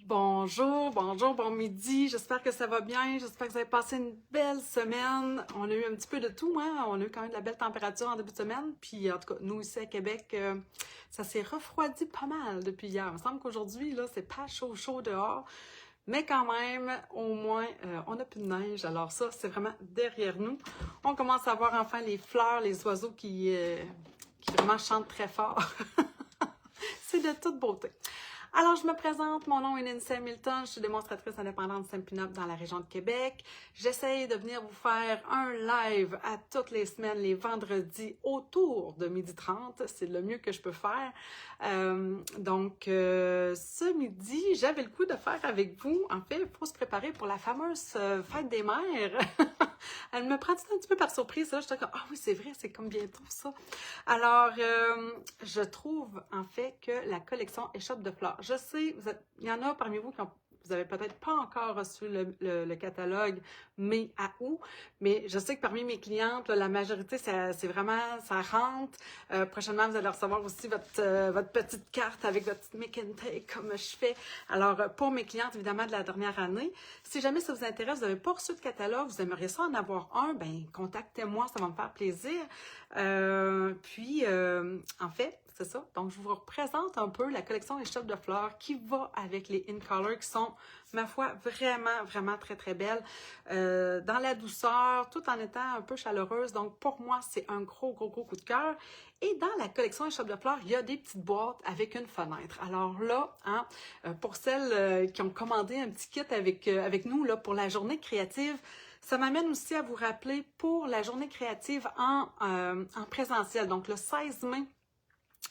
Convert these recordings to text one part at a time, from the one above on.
Bonjour, bonjour, bon midi. J'espère que ça va bien. J'espère que vous avez passé une belle semaine. On a eu un petit peu de tout, hein? On a eu quand même de la belle température en début de semaine. Puis, en tout cas, nous ici à Québec, ça s'est refroidi pas mal depuis hier. Il me semble qu'aujourd'hui, là, c'est pas chaud, chaud dehors. Mais quand même, au moins, on n'a plus de neige. Alors ça, c'est vraiment derrière nous. On commence à voir enfin les fleurs, les oiseaux qui vraiment chantent très fort. C'est de toute beauté. Alors, je me présente, mon nom est Nancy Hamilton, je suis démonstratrice indépendante de Stampin' Up dans la région de Québec. J'essaye de venir vous faire un live à toutes les semaines, les vendredis, autour de 12h30. C'est le mieux que je peux faire. Ce midi, j'avais le coup de faire avec vous. En fait, il faut se préparer pour la fameuse fête des mères. Elle me prend un petit peu par surprise. Là, j'étais comme, ah oui, c'est vrai, c'est comme bientôt ça. Alors, je trouve en fait que la collection Échoppe de fleurs. Je sais, il y en a parmi vous vous avez peut-être pas encore reçu le catalogue mai à août, mais je sais que parmi mes clientes, là, la majorité, c'est vraiment, ça rentre. Prochainement, vous allez recevoir aussi votre petite carte avec votre petite make and take comme je fais. Alors, pour mes clientes, évidemment, de la dernière année, si jamais ça vous intéresse, vous n'avez pas reçu de catalogue, vous aimeriez ça en avoir un, ben contactez-moi, ça va me faire plaisir. En fait, c'est ça. Donc, je vous représente un peu la collection Échoppe de fleurs qui va avec les In Color qui sont, ma foi, vraiment, vraiment très, très belles. Dans la douceur, tout en étant un peu chaleureuse. Donc, pour moi, c'est un gros, gros, gros coup de cœur. Et dans la collection Échoppe de fleurs, il y a des petites boîtes avec une fenêtre. Alors là, hein, pour celles qui ont commandé un petit kit avec nous là, pour la journée créative, ça m'amène aussi à vous rappeler pour la journée créative en présentiel. Donc, le 16 mai,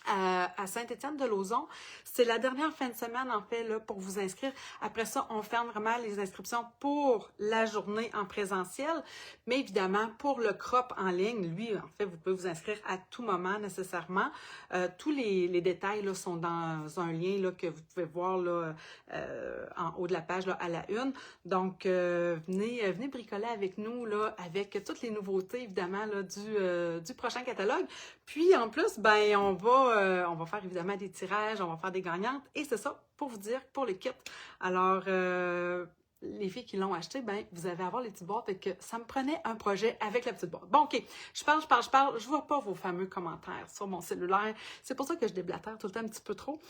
à Saint-Étienne-de-Lauzon. C'est la dernière fin de semaine, en fait, là, pour vous inscrire. Après ça, on ferme vraiment les inscriptions pour la journée en présentiel. Mais évidemment, pour le crop en ligne, lui, en fait, vous pouvez vous inscrire à tout moment, nécessairement. Tous les détails là, sont dans un lien là, que vous pouvez voir là, en haut de la page là, à la une. Donc, venez bricoler avec nous, là, avec toutes les nouveautés, évidemment, là, du prochain catalogue. Puis, en plus, ben, on va faire évidemment des tirages, on va faire des gagnantes. Et c'est ça, pour vous dire, pour les kits. Alors, les filles qui l'ont acheté, ben, vous allez avoir les petites boîtes et que ça me prenait un projet avec la petite boîte. Bon, OK, je parle. Je vois pas vos fameux commentaires sur mon cellulaire. C'est pour ça que je déblatère tout le temps un petit peu trop.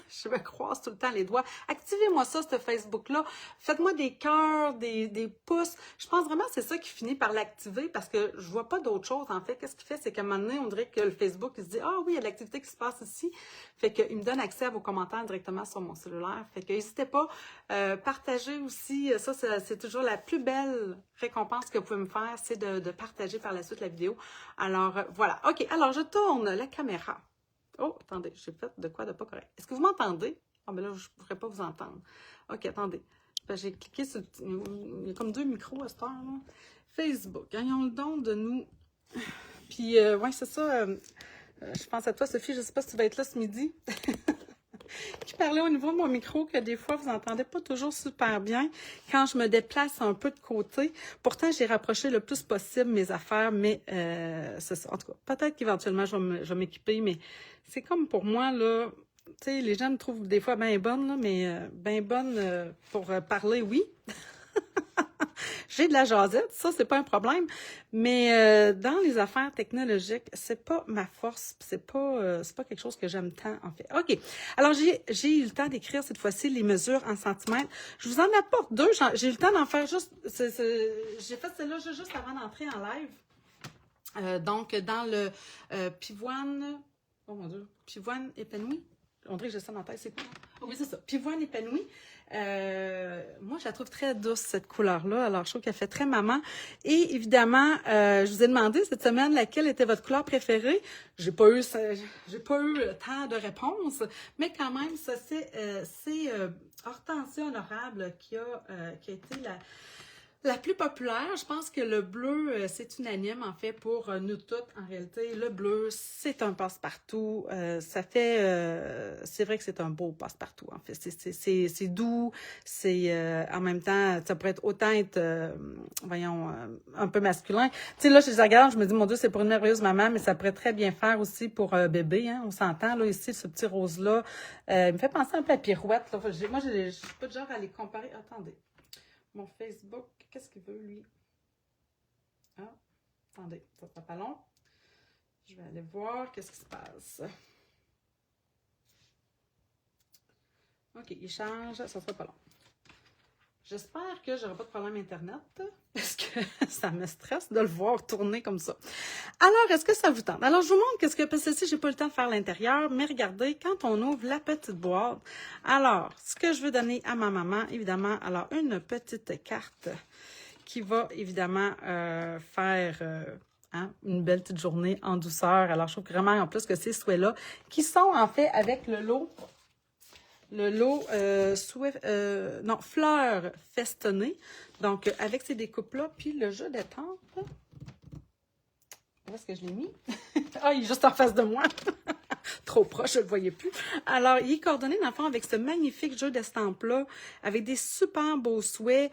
Je me croise tout le temps les doigts. Activez-moi ça, ce Facebook-là. Faites-moi des cœurs, des pouces. Je pense vraiment que c'est ça qui finit par l'activer parce que je vois pas d'autre chose. En fait, qu'est-ce qu'il fait? C'est qu'à un moment donné, on dirait que le Facebook, il se dit, ah oui, il y a de l'activité qui se passe ici. Fait qu'il me donne accès à vos commentaires directement sur mon cellulaire. Fait que n'hésitez pas. Partagez aussi. Ça, c'est toujours la plus belle récompense que vous pouvez me faire, c'est de partager par la suite la vidéo. Alors, voilà. OK. Alors, je tourne la caméra. Oh, attendez, j'ai fait de quoi de pas correct. Est-ce que vous m'entendez? Ah, ben là, je ne pourrais pas vous entendre. OK, attendez. J'ai cliqué sur... Il y a comme deux micros à cette heure, là. Facebook, ayons le don de nous... Puis, ouais, c'est ça. Je pense à toi, Sophie. Je ne sais pas si tu vas être là ce midi. Qui parlait au niveau de mon micro que des fois, vous n'entendez pas toujours super bien quand je me déplace un peu de côté. Pourtant, j'ai rapproché le plus possible mes affaires, mais c'est ça. En tout cas, peut-être qu'éventuellement, je vais m'équiper, mais c'est comme pour moi, là, tu sais, les gens me trouvent des fois bien bonne, là, mais bien bonne pour parler, oui. J'ai de la jasette, ça, c'est pas un problème. Mais dans les affaires technologiques, c'est pas ma force, c'est pas quelque chose que j'aime tant, en fait. OK. Alors, j'ai eu le temps d'écrire cette fois-ci les mesures en centimètres. Je vous en apporte deux. J'ai eu le temps d'en faire juste... J'ai fait celle-là juste avant d'entrer en live. Donc, dans le pivoine... Oh mon Dieu. Pivoine épanoui. On dirait que j'ai ça dans la tête, c'est quoi? Oh, oui, c'est ça. Pivoine épanoui. Moi, je la trouve très douce, cette couleur-là. Alors, je trouve qu'elle fait très maman. Et évidemment, je vous ai demandé cette semaine laquelle était votre couleur préférée. J'ai pas eu tant de réponses, mais quand même, ça, c'est Hortensia Honorable qui a été La plus populaire, je pense que le bleu, c'est unanime en fait pour nous toutes. En réalité, le bleu, c'est un passe-partout. C'est vrai que c'est un beau passe-partout en fait. C'est doux, c'est en même temps, ça pourrait autant être, un peu masculin. Tu sais, là, je les regarde, je me dis, mon Dieu, c'est pour une merveilleuse maman, mais ça pourrait très bien faire aussi pour bébé, hein. On s'entend, là, ici, ce petit rose-là. Il me fait penser un peu à Pirouette, là. Moi, je suis pas de genre à les comparer. Attendez. Mon Facebook, qu'est-ce qu'il veut, lui? Ah, attendez, ça sera pas long. Je vais aller voir qu'est-ce qui se passe. OK, il change, ça sera pas long. J'espère que j'aurai pas de problème Internet, parce que ça me stresse de le voir tourner comme ça. Alors, est-ce que ça vous tente? Alors, je vous montre qu'est-ce que, parce que si j'ai pas le temps de faire l'intérieur, mais regardez, quand on ouvre la petite boîte, alors, ce que je veux donner à ma maman, évidemment, alors, une petite carte qui va, évidemment, faire... une belle petite journée en douceur. Alors, je trouve vraiment, en plus, que ces souhaits-là, qui sont, en fait, avec le lot fleurs festonnées. Donc, avec ces découpes-là, puis le jeu d'étampe. Où est-ce que je l'ai mis? Ah, il est juste en face de moi. Trop proche, je ne le voyais plus. Alors, il est coordonné, dans le fond, avec ce magnifique jeu d'estampes-là, avec des super beaux souhaits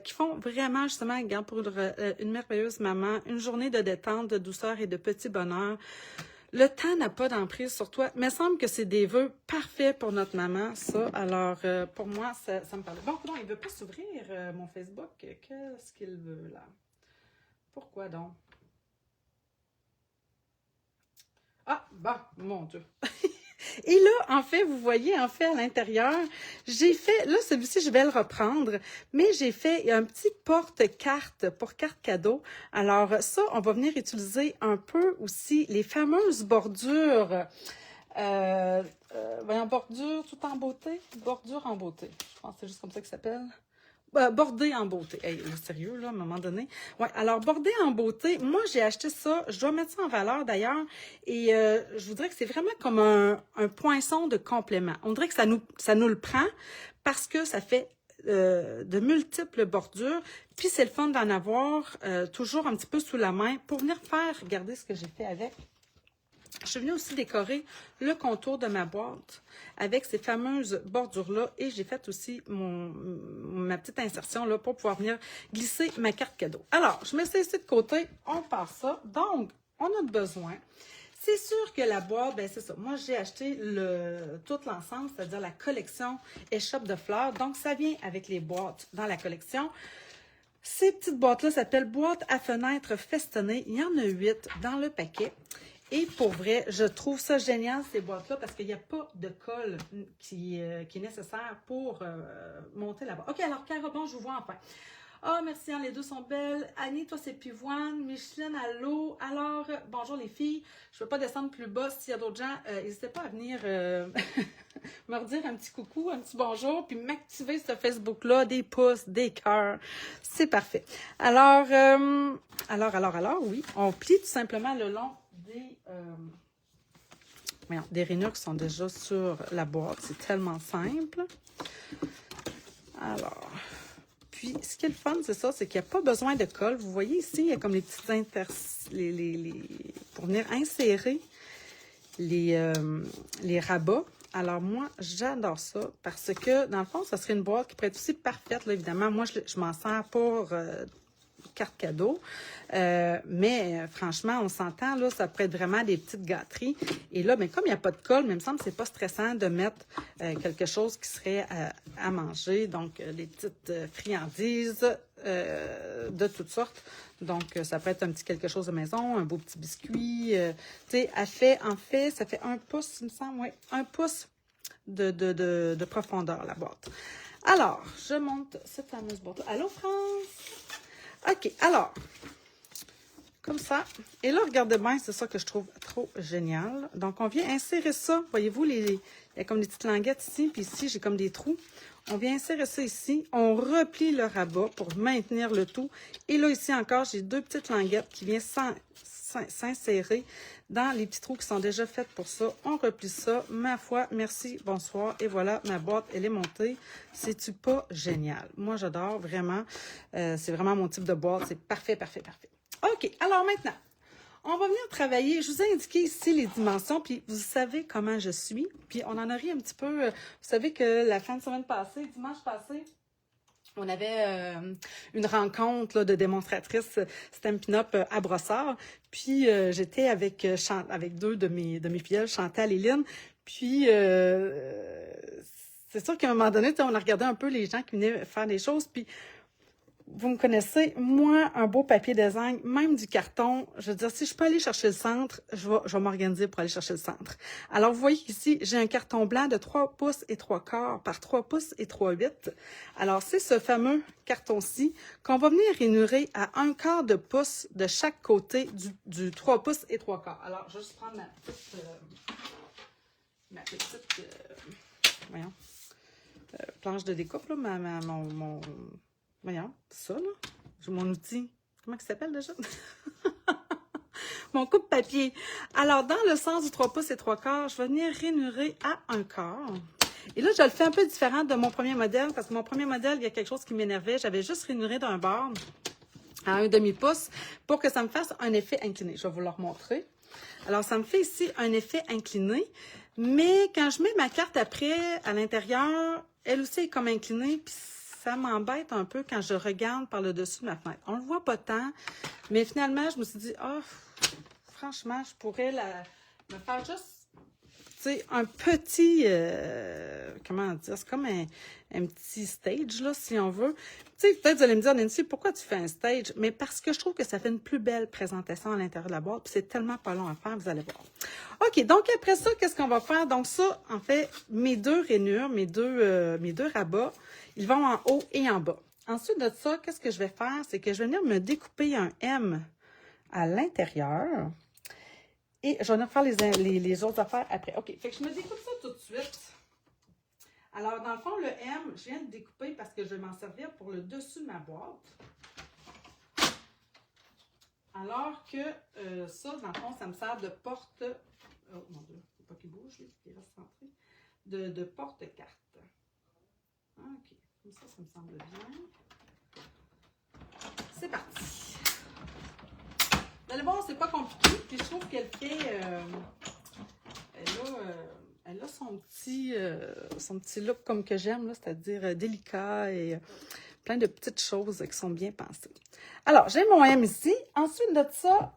qui font vraiment, justement, regarde, pour une merveilleuse maman, une journée de détente, de douceur et de petit bonheur. Le temps n'a pas d'emprise sur toi. Il me semble que c'est des vœux parfaits pour notre maman, ça. Alors, pour moi, ça me parle. Bon, non, il ne veut pas s'ouvrir, mon Facebook. Qu'est-ce qu'il veut, là? Pourquoi donc? Ah, bah, mon Dieu. Et là, en fait, vous voyez, en fait, à l'intérieur, j'ai fait, là, celui-ci, je vais le reprendre, mais j'ai fait un petit porte-carte pour carte cadeau. Alors, ça, on va venir utiliser un peu aussi les fameuses bordures, bordure tout en beauté, bordure en beauté. Je pense que c'est juste comme ça que ça s'appelle. Bordé en beauté. Hey, sérieux, là, à un moment donné. Ouais, alors, bordé en beauté, moi, j'ai acheté ça. Je dois mettre ça en valeur, d'ailleurs. Et je vous dirais que c'est vraiment comme un poinçon de complément. On dirait que ça nous le prend parce que ça fait de multiples bordures. Puis, c'est le fun d'en avoir toujours un petit peu sous la main pour venir faire, regardez ce que j'ai fait avec. Je suis venue aussi décorer le contour de ma boîte avec ces fameuses bordures-là et j'ai fait aussi ma petite insertion là pour pouvoir venir glisser ma carte cadeau. Alors, je mets ça ici de côté, on passe ça. Donc, on a besoin. C'est sûr que la boîte, ben c'est ça. Moi, j'ai acheté tout l'ensemble, c'est-à-dire la collection Échoppe de fleurs. Donc, ça vient avec les boîtes dans la collection. Ces petites boîtes-là s'appellent boîtes à fenêtres festonnées. Il y en a 8 dans le paquet. Et pour vrai, je trouve ça génial, ces boîtes-là, parce qu'il n'y a pas de colle qui est nécessaire pour monter la boîte. OK, alors, Cara, bon, je vous vois enfin. Ah, oh, merci, hein, les deux sont belles. Annie, toi, c'est Pivoine. Micheline, allô. Alors, bonjour les filles. Je ne veux pas descendre plus bas. S'il y a d'autres gens, n'hésitez pas à venir me redire un petit coucou, un petit bonjour, puis m'activer ce Facebook-là, des pouces, des cœurs. C'est parfait. Alors, oui, on plie tout simplement le long des rainures qui sont déjà sur la boîte. C'est tellement simple. Alors, puis ce qui est le fun, c'est ça, c'est qu'il n'y a pas besoin de colle. Vous voyez ici, il y a comme les petites pour venir insérer les rabats. Alors moi, j'adore ça parce que, dans le fond, ça serait une boîte qui pourrait être aussi parfaite. Là, évidemment, moi, je m'en sers pour carte cadeau. Mais franchement, on s'entend, là, ça pourrait être vraiment des petites gâteries. Et là, mais comme il n'y a pas de colle, mais il me semble que c'est pas stressant de mettre quelque chose qui serait à manger. Donc, des petites friandises de toutes sortes. Donc, ça peut être un petit quelque chose de maison, un beau petit biscuit. Tu sais, en fait, ça fait 1 pouce, il me semble, oui, 1 pouce de profondeur, la boîte. Alors, je monte cette fameuse boîte-là. Allô, France? OK, alors, comme ça. Et là, regardez bien, c'est ça que je trouve trop génial. Donc, on vient insérer ça. Voyez-vous, il y a comme des petites languettes ici, puis ici, j'ai comme des trous. On vient insérer ça ici. On replie le rabat pour maintenir le tout. Et là, ici encore, j'ai 2 petites languettes qui viennent s'insérer dans les petits trous qui sont déjà faits pour ça. On replie ça. Ma foi, merci, bonsoir. Et voilà, ma boîte, elle est montée. C'est-tu pas génial? Moi, j'adore vraiment. C'est vraiment mon type de boîte. C'est parfait, parfait, parfait. OK, alors maintenant, on va venir travailler. Je vous ai indiqué ici les dimensions, puis vous savez comment je suis. Puis on en a ri un petit peu. Vous savez que la fin de semaine passée, dimanche passé, on avait une rencontre là, de démonstratrices Stampin' Up à Brossard. Puis j'étais avec deux de mes filles, Chantal et Lynn. Puis c'est sûr qu'à un moment donné, on a regardé un peu les gens qui venaient faire des choses. Puis vous me connaissez, moi, un beau papier design, même du carton, je veux dire, si je peux aller chercher le centre, je vais m'organiser pour aller chercher le centre. Alors, vous voyez qu'ici, j'ai un carton blanc de 3 pouces et 3 quarts par 3 pouces et 3/8. Alors, c'est ce fameux carton-ci qu'on va venir ranurer à 1/4 de pouce de chaque côté du 3 pouces et 3 quarts. Alors, je vais juste prendre ma petite voyons, planche de découpe, là, voyons, ça, là. J'ai mon outil. Comment il s'appelle déjà? Mon coupe-papier. Alors, dans le sens du 3 pouces et 3 quarts, je vais venir ranurer à 1/4. Et là, je le fais un peu différent de mon premier modèle, parce que mon premier modèle, il y a quelque chose qui m'énervait. J'avais juste ranuré d'un bord à 1/2 pouce pour que ça me fasse un effet incliné. Je vais vous le remontrer. Alors, ça me fait ici un effet incliné. Mais quand je mets ma carte après, à l'intérieur, elle aussi est comme inclinée, puis ça m'embête un peu quand je regarde par le dessus de ma fenêtre. On ne le voit pas tant, mais finalement, je me suis dit, oh, franchement, je pourrais me faire juste, tu sais, un petit, comment dire, c'est comme un petit stage, là, si on veut. Tu sais, peut-être vous allez me dire, Nancy, pourquoi tu fais un stage? Mais parce que je trouve que ça fait une plus belle présentation à l'intérieur de la boîte, puis c'est tellement pas long à faire, vous allez voir. OK, donc après ça, qu'est-ce qu'on va faire? Donc ça, en fait, mes deux rainures, mes deux rabats, ils vont en haut et en bas. Ensuite de ça, qu'est-ce que je vais faire? C'est que je vais venir me découper un M à l'intérieur. Et je vais venir faire les autres affaires après. OK, fait que je me découpe ça tout de suite. Alors, dans le fond, le M, je viens de découper parce que je vais m'en servir pour le dessus de ma boîte. Alors que ça, dans le fond, ça me sert de porte... Oh mon Dieu, faut pas qu'il bouge, lui, il reste centré. De porte-carte. OK, comme ça me semble bien. C'est parti. Vous allez voir, c'est pas compliqué. Puis je trouve qu'elle fait... elle a son petit look comme que j'aime, c'est-à-dire délicat et plein de petites choses qui sont bien pensées. Alors, j'ai mon M ici. Ensuite de ça,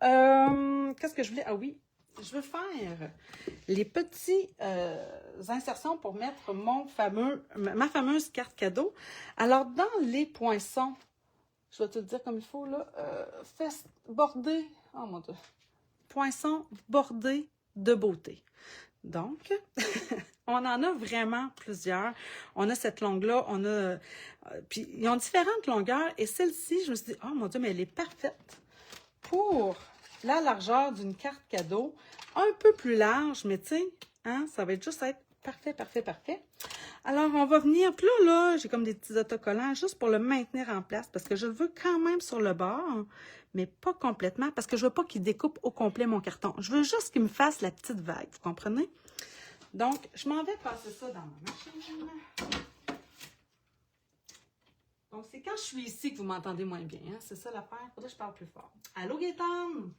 qu'est-ce que je voulais? Ah oui, je veux faire les petits insertions pour mettre ma fameuse carte cadeau. Alors, dans les poinçons, je vais te le dire comme il faut, là, bordé, oh mon Dieu, poinçons bordés de beauté. Donc, on en a vraiment plusieurs. On a cette longue-là, puis ils ont différentes longueurs. Et celle-ci, je me suis dit, oh mon Dieu, mais elle est parfaite pour la largeur d'une carte cadeau. Un peu plus large, mais tu sais, hein, ça va juste être parfait, parfait, parfait. Alors, on va venir, puis là, j'ai comme des petits autocollants juste pour le maintenir en place parce que je le veux quand même sur le bord, mais pas complètement parce que je veux pas qu'il découpe au complet mon carton. Je veux juste qu'il me fasse la petite vague, vous comprenez? Donc, je m'en vais passer ça dans ma machine. Donc, c'est quand je suis ici que vous m'entendez moins bien, hein? C'est ça l'affaire. Faudrait que je parle plus fort. Allô, Gaëtane?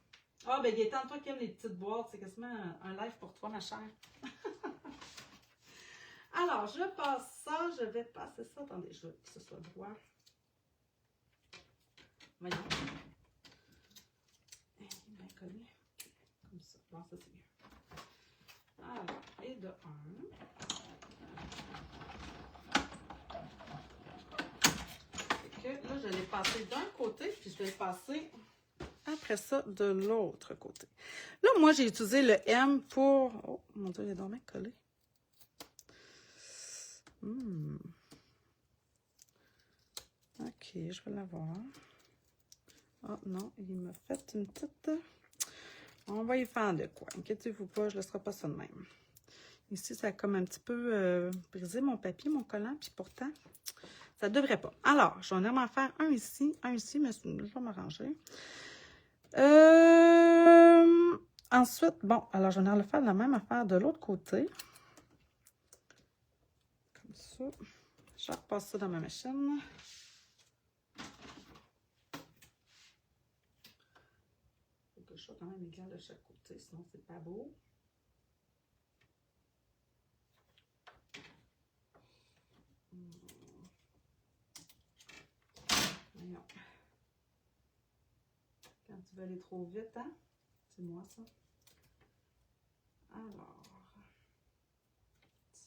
Ah, ben Gaëtane, toi qui aimes les petites boîtes, c'est quasiment un live pour toi, ma chère. Alors, je passe ça, je vais passer ça. Attendez, je veux que ce soit droit. Voyons. Bien collé. Comme ça. Bon, ça c'est mieux. Alors, et de 1. Fait que là, je l'ai passé d'un côté, puis je vais le passer après ça de l'autre côté. Là, moi, j'ai utilisé le M pour... Oh, mon Dieu, il est donc bien collé. OK, je vais l'avoir. Oh non, il m'a fait une petite... On va y faire de quoi? Inquiétez-vous pas, je ne laisserai pas ça de même. Ici, ça a comme un petit peu brisé mon papier, mon collant, puis pourtant, ça ne devrait pas. Alors, je vais en faire un ici, mais je vais m'arranger. Ensuite, bon, alors je vais venir le faire la même affaire de l'autre côté. Comme ça. Je repasse ça dans ma machine. Il faut que je sois quand même égal de chaque côté, sinon c'est pas beau. Voyons. Quand tu veux aller trop vite, hein? C'est moi ça. Alors,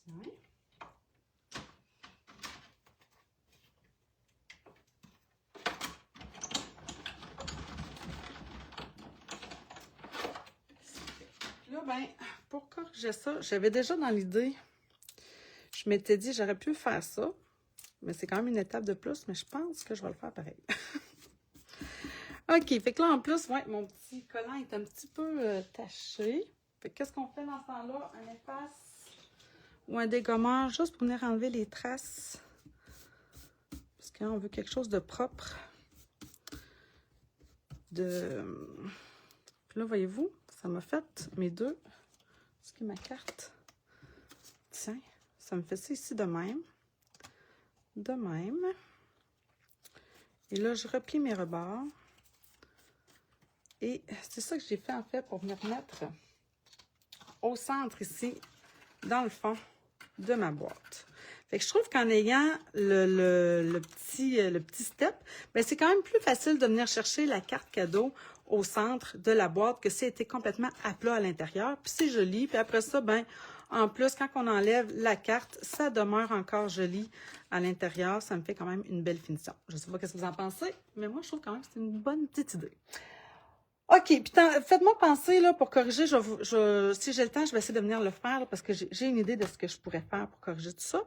tiens. Là, ben, pour corriger ça, j'avais déjà dans l'idée, je m'étais dit, j'aurais pu faire ça, mais c'est quand même une étape de plus, mais je pense que je vais le faire pareil. OK, fait que là, en plus, ouais, mon petit collant est un petit peu taché. Fait que qu'est-ce qu'on fait dans ce temps-là? Un efface ou un dégommeur, juste pour venir enlever les traces. Parce que là, on veut quelque chose de propre. Puis là, voyez-vous, ça m'a fait mes deux. Est-ce que ma carte? Tiens, ça me fait ça ici de même. De même. Et là, je replie mes rebords. Et c'est ça que j'ai fait en fait pour venir mettre au centre ici, dans le fond de ma boîte. Fait que je trouve qu'en ayant le petit step, ben c'est quand même plus facile de venir chercher la carte cadeau au centre de la boîte que si elle était complètement à plat à l'intérieur. Puis c'est joli. Puis après ça, ben en plus, quand on enlève la carte, ça demeure encore joli à l'intérieur. Ça me fait quand même une belle finition. Je ne sais pas ce que vous en pensez, mais moi, je trouve quand même que c'est une bonne petite idée. OK, puis faites-moi penser, là, pour corriger, si j'ai le temps, je vais essayer de venir le faire, là, parce que j'ai une idée de ce que je pourrais faire pour corriger tout ça.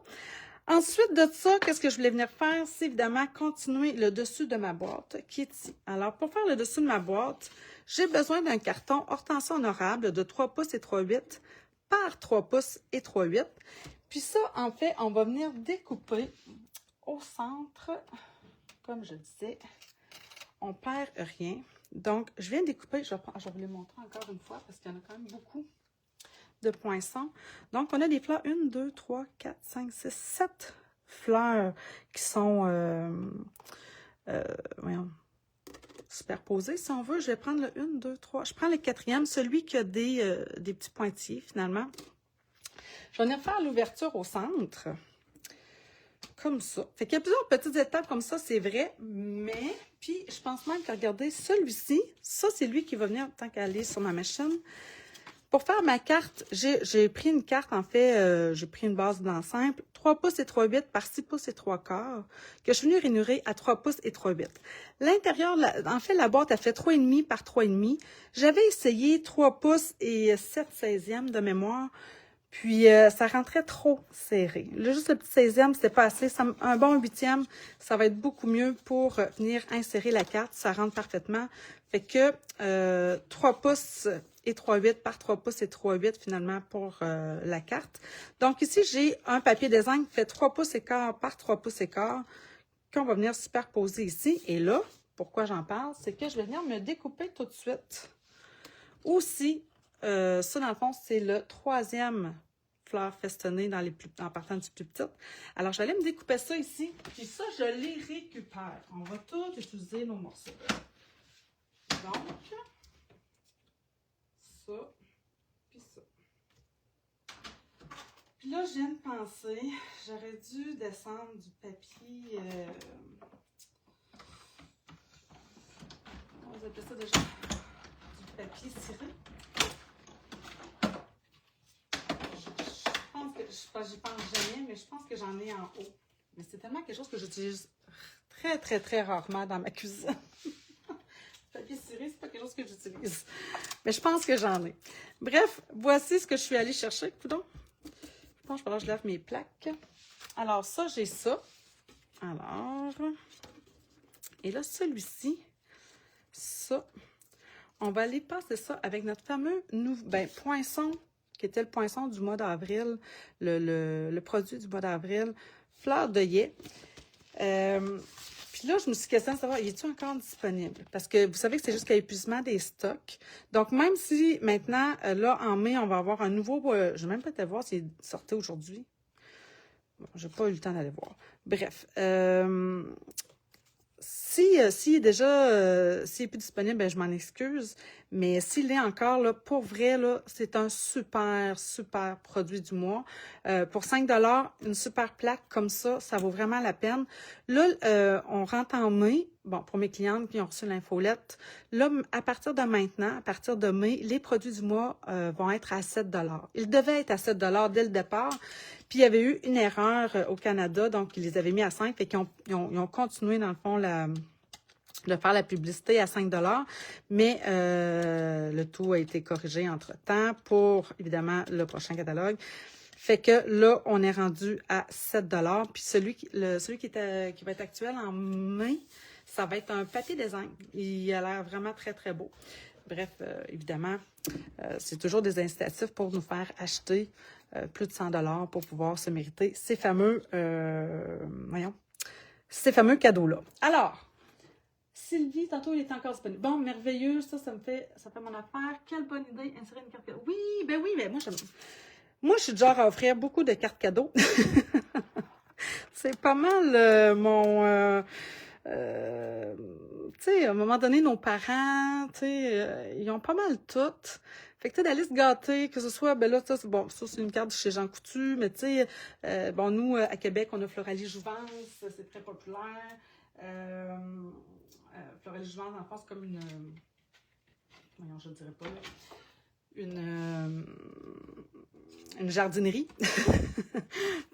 Ensuite de ça, qu'est-ce que je voulais venir faire? C'est évidemment continuer le dessus de ma boîte, qui est ici. Alors, pour faire le dessus de ma boîte, j'ai besoin d'un carton Hortensia Honorable de 3 pouces et 3/8 par 3 pouces et 3/8. Puis ça, en fait, on va venir découper au centre, comme je disais, on perd rien. Donc, je viens de découper, je vais vous les montrer encore une fois parce qu'il y en a quand même beaucoup de poinçons. Donc, on a des fleurs, 1, 2, 3, 4, 5, 6, 7 fleurs qui sont voyons, superposées. Si on veut, je vais prendre le 1, 2, 3. Je prends le 4e, celui qui a des petits pointillés finalement. Je vais venir faire l'ouverture au centre. Comme ça. Fait qu'il y a plusieurs petites étapes comme ça, c'est vrai, mais, puis je pense même que, regardez, celui-ci, ça, c'est lui qui va venir, tant qu'à aller sur ma machine. Pour faire ma carte, j'ai pris une carte, en fait, j'ai pris une base blanc simple, 3 pouces et 3/8 par 6 pouces et 3/4, que je suis venue rainurer à 3 pouces et 3/8. L'intérieur, en fait, la boîte a fait 3,5 par 3,5. J'avais essayé 3 pouces et 7/16e de mémoire. Puis, ça rentrait trop serré. Là, juste le petit 16e, c'était pas assez. Un bon 8e, ça va être beaucoup mieux pour venir insérer la carte. Ça rentre parfaitement. Fait que 3 pouces et 3/8 par 3 pouces et 3/8 finalement pour la carte. Donc ici, j'ai un papier design qui fait 3 pouces et quart par 3 pouces et quart qu'on va venir superposer ici. Et là, pourquoi j'en parle, c'est que je vais venir me découper tout de suite. Aussi, ça, dans le fond, c'est le 3e fleur festonnée en partant du plus petit. Alors, je vais aller me découper ça ici. Puis ça, je les récupère. On va tout utiliser nos morceaux. Donc, ça, puis ça. Puis là, je viens de penser, j'aurais dû descendre du papier... on va appeler ça déjà du papier ciré. J'y pense jamais, mais je pense que j'en ai en haut. Mais c'est tellement quelque chose que j'utilise très, très, très rarement dans ma cuisine. Le papier ciré, c'est pas quelque chose que j'utilise. Mais je pense que j'en ai. Bref, voici ce que je suis allée chercher. Coudonc. Je pense que je lave mes plaques. Alors, ça, j'ai ça. Alors, et là, celui-ci, ça, on va aller passer ça avec notre fameux poinçon, qui était le poinçon du mois d'avril, le produit du mois d'avril, fleur d'œillet. Puis Puis là, je me suis questionnée de savoir, est-il encore disponible? Parce que vous savez que c'est jusqu'à épuisement des stocks. Donc, même si maintenant, là, en mai, on va avoir un nouveau... je vais même pas été voir s'il sortait aujourd'hui. Bon, j'ai pas eu le temps d'aller voir. Bref. S'il est déjà s'il est plus disponible, ben, je m'en excuse. Mais s'il est encore, là, pour vrai, là, c'est un super, super produit du mois. Pour 5 $, une super plaque comme ça vaut vraiment la peine. Là, on rentre en mai. Bon, pour mes clientes qui ont reçu l'infolette, là, à partir de maintenant, à partir de mai, les produits du mois vont être à 7 $. Ils devaient être à 7 $ dès le départ. Puis, il y avait eu une erreur au Canada, donc ils les avaient mis à 5 fait qu'ils ont continué, dans le fond, de faire la publicité à 5 $, mais le tout a été corrigé entre-temps pour, évidemment, le prochain catalogue. Fait que là, on est rendu à 7 $. Puis celui qui va être actuel en mai, ça va être un papier design. Il a l'air vraiment très, très beau. Bref, évidemment, c'est toujours des incitatifs pour nous faire acheter plus de 100 $ pour pouvoir se mériter ces fameux, ces fameux cadeaux-là. Alors, Sylvie, tantôt, il est encore disponible. Bon, merveilleux, ça fait mon affaire. Quelle bonne idée, insérer une carte cadeau. Oui, mais moi, je suis du genre à offrir beaucoup de cartes cadeaux. C'est pas mal mon... tu sais, à un moment donné, nos parents, tu sais, ils ont pas mal tout. Fait que tu sais, d'aller se gâter, que ce soit, ben là, ça, c'est une carte de chez Jean Coutu, mais tu sais, bon, nous, à Québec, on a Floralie Jouvence, c'est très populaire. Floralie Jouvence, en France, comme une... voyons, je ne dirais pas, là. Une jardinerie.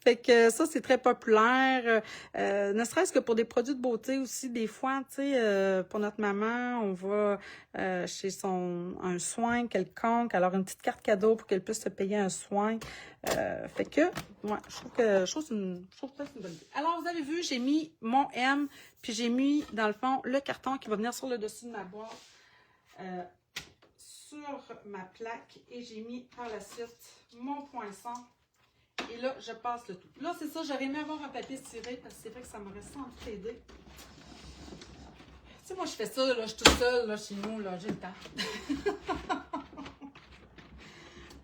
Fait que ça, c'est très populaire. Ne serait-ce que pour des produits de beauté aussi, des fois, tu sais, pour notre maman, on va chez un soin quelconque, alors une petite carte cadeau pour qu'elle puisse se payer un soin. Fait que, ouais, je trouve que c'est une bonne idée. Alors, vous avez vu, j'ai mis mon M, puis j'ai mis, dans le fond, le carton qui va venir sur le dessus de ma boîte. Sur ma plaque et j'ai mis par la suite mon poinçon et là je passe le tout. Là c'est ça, j'aurais aimé avoir un papier tiré parce que c'est vrai que ça m'aurait sans aidé. Tu sais, moi je fais ça, là, je suis toute seule là, chez nous, là, j'ai le temps.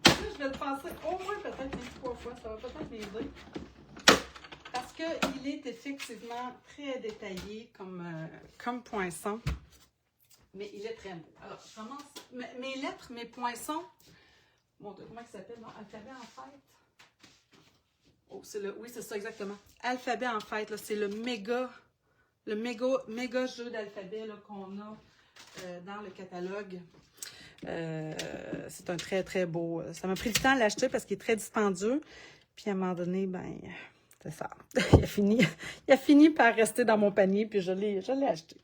Là, je vais le passer au moins peut-être 3 fois, ça va peut-être m'aider. Parce qu'il est effectivement très détaillé comme poinçon. Mais il est très beau. Alors, je commence. Mes lettres, mes poinçons. Mon Dieu, comment il s'appelle? Non, alphabet en fête. Oh, c'est le. Oui, c'est ça, exactement. Alphabet en fête, là. C'est le méga jeu d'alphabet qu'on a dans le catalogue. C'est un très, très beau. Ça m'a pris du temps à l'acheter parce qu'il est très dispendieux. Puis à un moment donné, ben. C'est ça. Il a fini par rester dans mon panier, puis je l'ai acheté.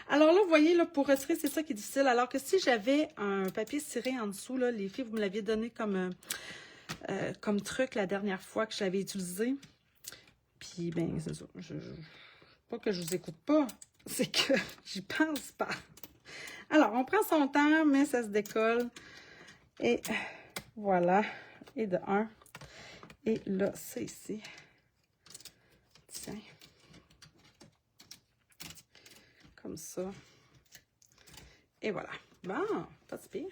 Alors là, vous voyez, là, pour retirer, c'est ça qui est difficile. Alors que si j'avais un papier ciré en dessous, là, les filles, vous me l'aviez donné comme truc la dernière fois que je l'avais utilisé. Puis, ben, c'est ça. Pas que je vous écoute pas, c'est que j'y pense pas. Alors, on prend son temps, mais ça se décolle. Et voilà. Et de 1. Et là, c'est ici. Tiens. Comme ça. Et voilà. Bon, pas de pire.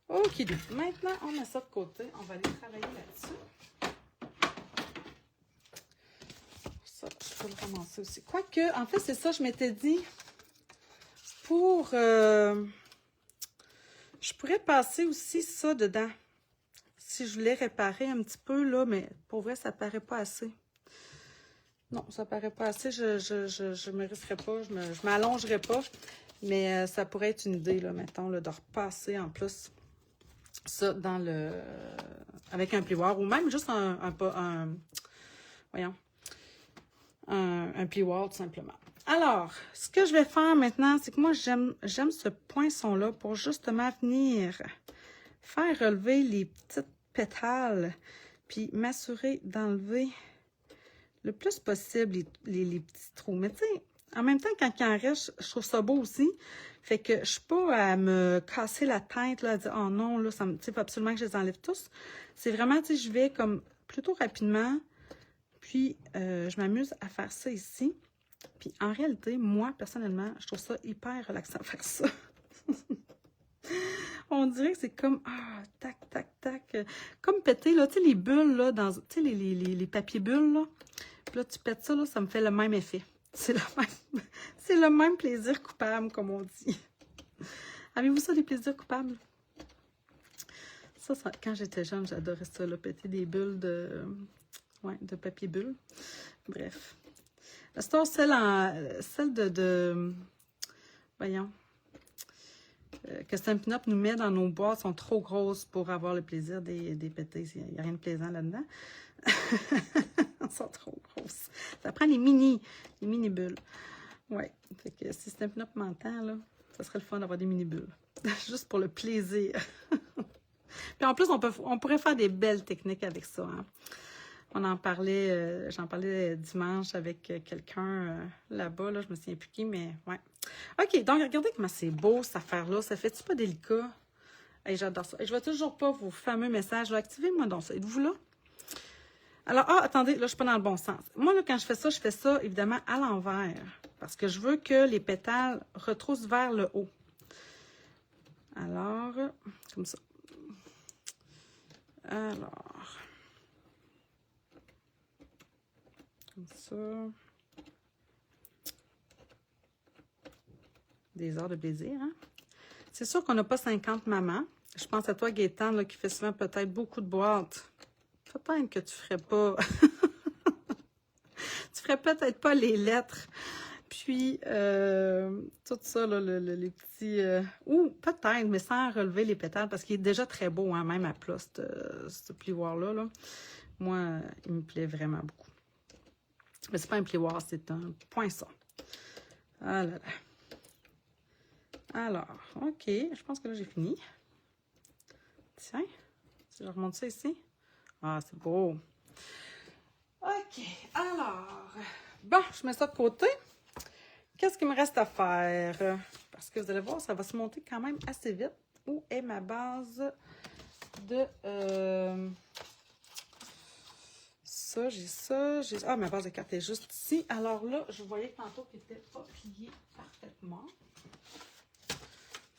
OK. Maintenant, on met ça de côté. On va aller travailler là-dessus. Ça, je peux le ramasser aussi. Quoique, en fait, c'est ça, je m'étais dit, pour... je pourrais passer aussi ça dedans. Si je voulais réparer un petit peu, là, mais pour vrai, ça paraît pas assez. Non, ça paraît pas assez. Je me risquerais pas, je m'allongerais pas. Mais ça pourrait être une idée, là, mettons, là, de repasser en plus ça dans le... avec un plioir ou même juste voyons, un plioir tout simplement. Alors, ce que je vais faire maintenant, c'est que moi, j'aime ce poinçon-là pour justement venir faire relever les petites pétales puis m'assurer d'enlever le plus possible les petits trous. Mais tu sais, en même temps, quand il en reste, je trouve ça beau aussi. Fait que je suis pas à me casser la tête, là, à dire, oh non, là, ça me, tu sais, faut absolument que je les enlève tous. C'est vraiment, tu sais, je vais comme plutôt rapidement. Puis, je m'amuse à faire ça ici. Puis en réalité, moi, personnellement, je trouve ça hyper relaxant de faire ça. On dirait que c'est comme, ah, tac, tac, tac. Comme péter, là, tu sais, les bulles, là, tu sais, les papiers bulles, là. Puis là, tu pètes ça, là, ça me fait le même effet. C'est c'est le même plaisir coupable, comme on dit. Avez-vous ça, des plaisirs coupables? Ça, quand j'étais jeune, j'adorais ça, là, péter des bulles de papier bulle. Bref. La store, celle de voyons, que Stampin' Up! Nous met dans nos boîtes sont trop grosses pour avoir le plaisir des péter. Il n'y a rien de plaisant là-dedans. Elles sont trop grosses. Ça prend les mini bulles. Ouais. Fait que si Stampin' Up! M'entend, là, ça serait le fun d'avoir des mini bulles. Juste pour le plaisir. Puis en plus, on pourrait faire des belles techniques avec ça. Hein. On en parlait, j'en parlais dimanche avec quelqu'un là-bas, là, je me souviens plus qui, mais ouais. OK, donc regardez comment c'est beau cette affaire-là. Ça fait-tu pas délicat? Hey, j'adore ça. Et je vois toujours pas vos fameux messages. Activez-moi donc ça. Êtes-vous là? Alors, attendez, là, je suis pas dans le bon sens. Moi, là, quand je fais ça, évidemment, à l'envers. Parce que je veux que les pétales retroussent vers le haut. Alors, comme ça. Alors, comme ça. Des heures de plaisir, hein? C'est sûr qu'on n'a pas 50 mamans. Je pense à toi, Gaëtan, là, qui fait souvent peut-être beaucoup de boîtes. Peut-être que tu ferais pas... tu ferais peut-être pas les lettres. Puis, tout ça, là, les petits... ou peut-être, mais sans relever les pétales, parce qu'il est déjà très beau, hein, même à plat, ce plioir-là. Là. Moi, il me plaît vraiment beaucoup. Mais c'est pas un plioir, c'est un poinçon. Ah là là. Alors, OK, je pense que là, j'ai fini. Tiens, si je remonte ça ici. Ah, c'est beau. OK, alors, bon, je mets ça de côté. Qu'est-ce qu'il me reste à faire? Parce que vous allez voir, ça va se monter quand même assez vite. Où est ma base de... ça, j'ai ça, j'ai... Ah, ma base de cartes est juste ici. Alors là, je voyais tantôt qu'il n'était pas plié parfaitement.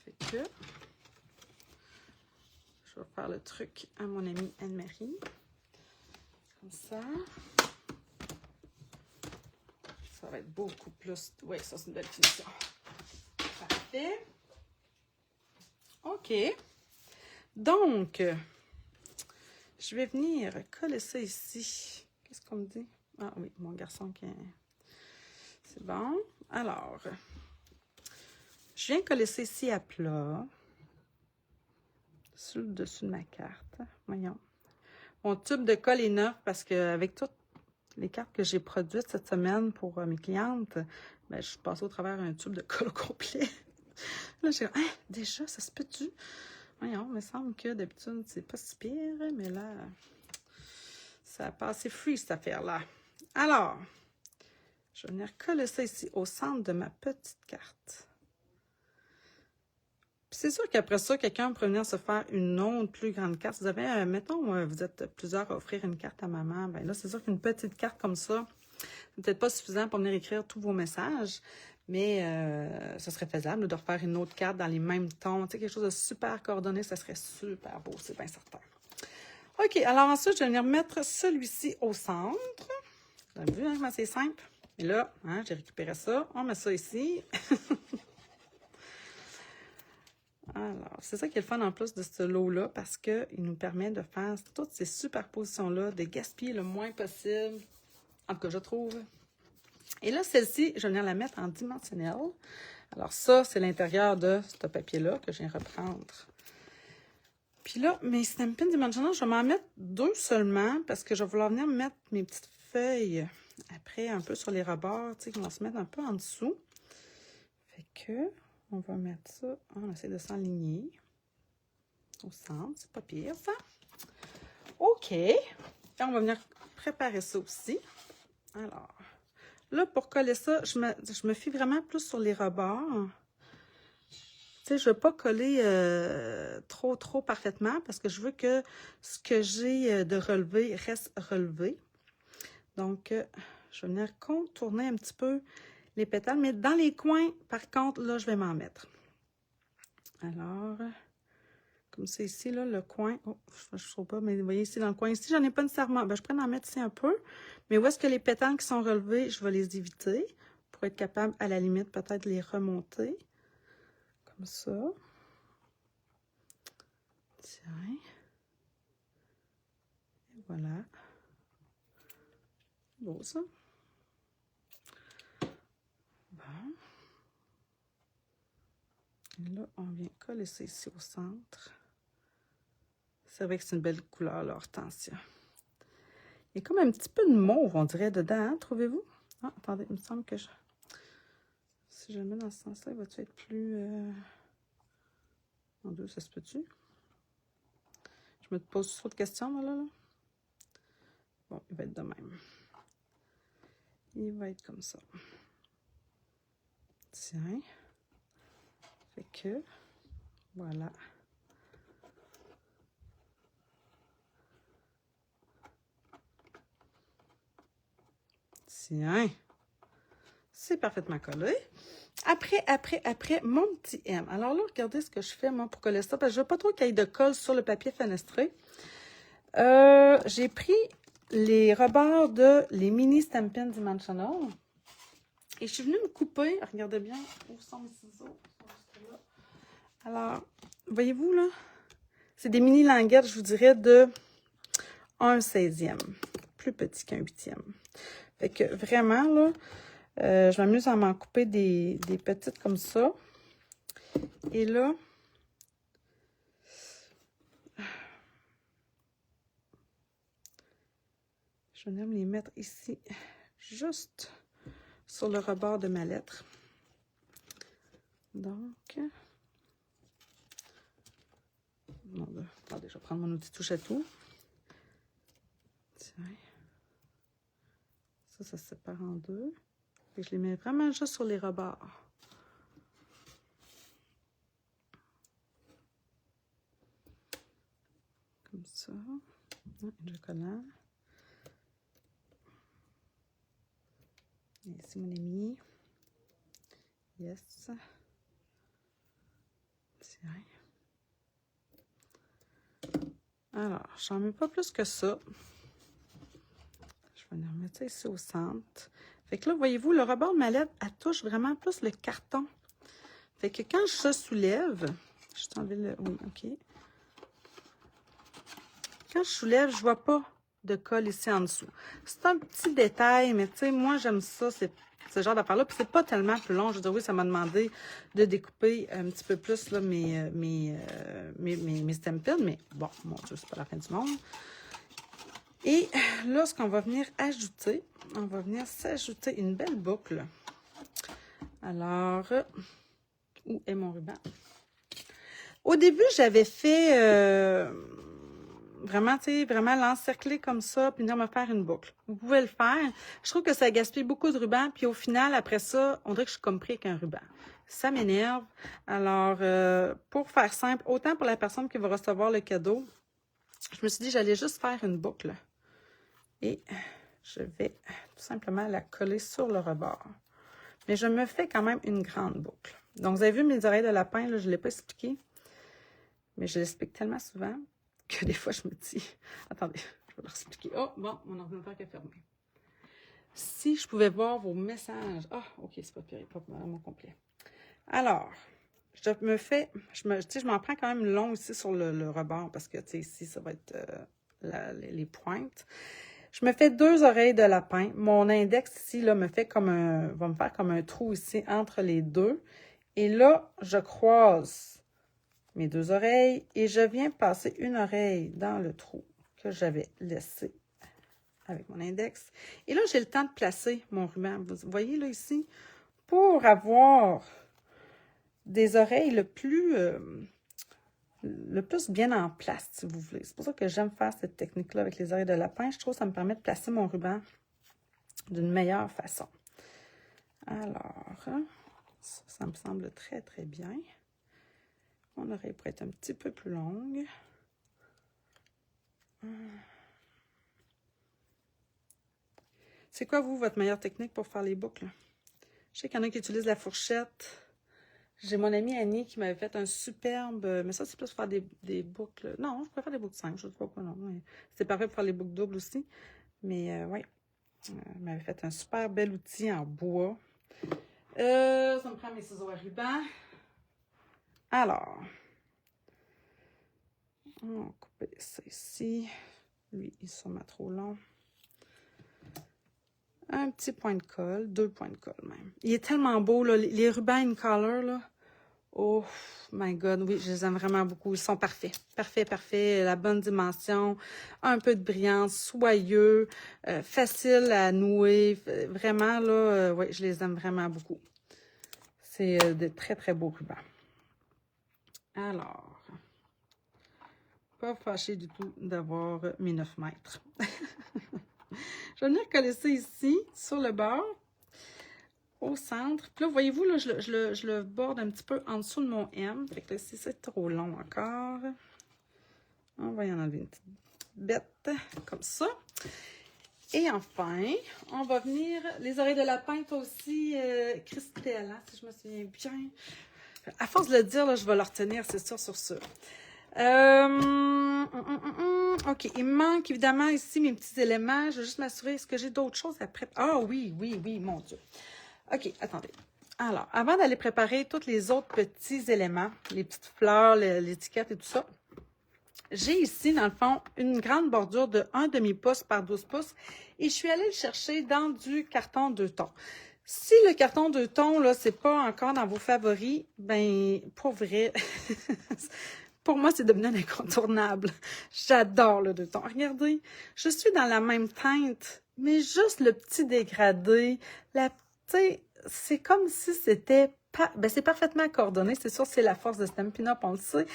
Fait que... je vais faire le truc à mon amie Anne-Marie. Comme ça. Ça va être beaucoup plus... Oui, ça, c'est une belle finition. Parfait. OK. Donc, je vais venir coller ça ici. Qu'est-ce qu'on me dit? Ah oui, mon garçon qui est... C'est bon. Alors, je viens coller ça ici à plat. Sur le dessus de ma carte. Voyons. Mon tube de colle est neuf parce qu'avec toutes les cartes que j'ai produites cette semaine pour mes clientes, ben, je suis passée au travers un tube de colle au complet. Là, j'ai dit, hein, déjà, ça se peut-tu? Voyons, il me semble que d'habitude, c'est pas si pire, mais là, ça a passé free, cette affaire-là. Alors, je vais venir coller ça ici, au centre de ma petite carte. C'est sûr qu'après ça, quelqu'un pourrait venir se faire une autre plus grande carte. Vous avez, mettons, vous êtes plusieurs à offrir une carte à maman. Ben là, c'est sûr qu'une petite carte comme ça, c'est peut-être pas suffisant pour venir écrire tous vos messages, mais ce serait faisable de refaire une autre carte dans les mêmes tons. Tu sais, quelque chose de super coordonné, ça serait super beau, c'est bien certain. OK, alors ensuite, je vais venir mettre celui-ci au centre. Vous avez vu, hein, comment c'est simple? Et là, hein, j'ai récupéré ça. On met ça ici. Alors, c'est ça qui est le fun en plus de ce lot-là, parce qu'il nous permet de faire toutes ces superpositions-là, de gaspiller le moins possible, en tout cas, je trouve. Et là, celle-ci, je vais venir la mettre en dimensionnel. Alors ça, c'est l'intérieur de ce papier-là que je viens reprendre. Puis là, mes Stampin' Dimensional, je vais m'en mettre 2 seulement, parce que je vais vouloir venir mettre mes petites feuilles après, un peu sur les rebords, tu sais, qui vont se mettre un peu en dessous. Fait que... on va mettre ça, on essaie de s'aligner au centre, c'est pas pire ça. OK, et on va venir préparer ça aussi. Alors, là pour coller ça, je me fie vraiment plus sur les rebords. Tu sais, je ne veux pas coller trop parfaitement parce que je veux que ce que j'ai de relevé reste relevé. Donc, je vais venir contourner un petit peu les pétales, mais dans les coins, par contre, là, je vais m'en mettre. Alors, comme c'est ici, là, le coin, oh, je ne trouve pas, mais vous voyez ici, dans le coin ici, j'en ai pas nécessairement, ben, je pourrais en mettre ici un peu, mais où est-ce que les pétales qui sont relevés, je vais les éviter, pour être capable, à la limite, peut-être les remonter, comme ça. Tiens. Et voilà. Beau, ça. Bon. Et là, on vient coller ça ici au centre. C'est vrai que c'est une belle couleur, l'hortensia. Il y a comme un petit peu de mauve, on dirait, dedans, hein, trouvez-vous? Ah, attendez, il me semble que si je le mets dans ce sens-là, il va-tu être plus... En deux, ça se peut-tu? Je me pose trop de questions, moi, là. Bon, il va être de même. Il va être comme ça. Tiens. Fait que, voilà. Tiens. C'est parfaitement collé. Après, mon petit M. Alors là, regardez ce que je fais, moi, pour coller ça, parce que je veux pas trop qu'il y ait de colle sur le papier fenestré. J'ai pris les rebords de les mini Stampin' Dimensional. Et je suis venue me couper. Regardez bien où sont mes ciseaux. Alors, voyez-vous, là? C'est des mini languettes, je vous dirais, de 1/16e. Plus petit qu'un 8e. Fait que vraiment, là, je m'amuse à m'en couper des petites comme ça. Et là, je vais venir les mettre ici, juste sur le rebord de ma lettre. Donc, attendez, je vais prendre mon outil touche à tout. Tiens. Ça se sépare en deux. Et je les mets vraiment juste sur les rebords. Comme ça. Le collant. Et ici, mon ami. Yes. Tiens. Alors, j'en mets pas plus que ça. Je vais venir mettre ça ici au centre. Fait que là, voyez-vous, le rebord de ma lettre, elle touche vraiment plus le carton. Fait que quand je soulève, je vais enlever le... Oui, OK. Quand je soulève, je vois pas de colle ici en dessous. C'est un petit détail, mais tu sais, moi, j'aime ça, ce genre d'affaire-là. Puis c'est pas tellement plus long. Je veux dire, oui, ça m'a demandé de découper un petit peu plus là, mes Stampin', mais bon, mon Dieu, c'est pas la fin du monde. Et là, ce qu'on va venir ajouter, on va venir s'ajouter une belle boucle. Alors, où est mon ruban? Au début, j'avais fait vraiment, tu sais, vraiment l'encercler comme ça, puis venir me faire une boucle. Vous pouvez le faire. Je trouve que ça gaspille beaucoup de ruban, puis au final, après ça, on dirait que je suis comme pris avec un ruban. Ça m'énerve. Alors, pour faire simple, autant pour la personne qui va recevoir le cadeau, je me suis dit j'allais juste faire une boucle. Et je vais tout simplement la coller sur le rebord. Mais je me fais quand même une grande boucle. Donc, vous avez vu mes oreilles de lapin, là, je ne l'ai pas expliqué. Mais je l'explique tellement souvent que des fois, je me dis... Attendez, je vais leur expliquer. Oh, bon, mon ordinateur qui est fermé. Si je pouvais voir vos messages... Ah, OK, c'est pas pire, pas mon complet. Alors, je me fais... je m'en prends quand même long ici sur le rebord parce que, tu sais, ici, ça va être les pointes. Je me fais 2 oreilles de lapin. Mon index ici, là, va me faire comme un trou ici entre les deux. Et là, je croise mes 2 oreilles et je viens passer une oreille dans le trou que j'avais laissé avec mon index. Et là, j'ai le temps de placer mon ruban. Vous voyez là ici, pour avoir des oreilles le plus bien en place, si vous voulez. C'est pour ça que j'aime faire cette technique-là avec les oreilles de lapin. Je trouve que ça me permet de placer mon ruban d'une meilleure façon. Alors, ça me semble très, très bien. Mon oreille pourrait être un petit peu plus longue. C'est quoi, vous, votre meilleure technique pour faire les boucles? Je sais qu'il y en a qui utilisent la fourchette. J'ai mon amie Annie qui m'avait fait un superbe... Mais ça, c'est plus pour faire des boucles... Non, je préfère des boucles simples, je ne sais pas, non. C'est parfait pour faire les boucles doubles aussi. Mais oui, elle m'avait fait un super bel outil en bois. Ça me prend mes ciseaux à ruban. Alors, on va couper ça ici. Lui, il est sûrement trop long. Un petit point de colle, 2 points de colle même. Il est tellement beau, là, les rubans in color, là. Oh my God, oui, je les aime vraiment beaucoup. Ils sont parfaits, parfaits, parfaits. La bonne dimension, un peu de brillance, soyeux, facile à nouer. Vraiment, là, oui, je les aime vraiment beaucoup. C'est de très, très beaux rubans. Alors, pas fâché du tout d'avoir mes 9 mètres. Je vais venir coller ça ici, sur le bord, au centre. Puis là, voyez-vous, là, je le borde un petit peu en dessous de mon M. Fait que là, si c'est trop long encore, on va y en enlever une petite bête, comme ça. Et enfin, on va venir, les oreilles de lapin, aussi, Christelle, hein, si je me souviens bien. À force de le dire, là, je vais le retenir, c'est sûr, sur ça. OK, il me manque évidemment ici mes petits éléments. Je vais juste m'assurer, est-ce que j'ai d'autres choses à préparer? Ah oui, mon Dieu. OK, attendez. Alors, avant d'aller préparer tous les autres petits éléments, les petites fleurs, l'étiquette et tout ça, j'ai ici, dans le fond, une grande bordure de 1/2 pouce par 12 pouces et je suis allée le chercher dans du carton 2 tons. Si le carton 2 tons, là, c'est pas encore dans vos favoris, ben, pour vrai... Pour moi, c'est devenu un incontournable. J'adore le 2 tons. Regardez, je suis dans la même teinte, mais juste le petit dégradé. C'est comme si c'était... c'est parfaitement coordonné. C'est sûr, c'est la force de Stampin' Up, on le sait.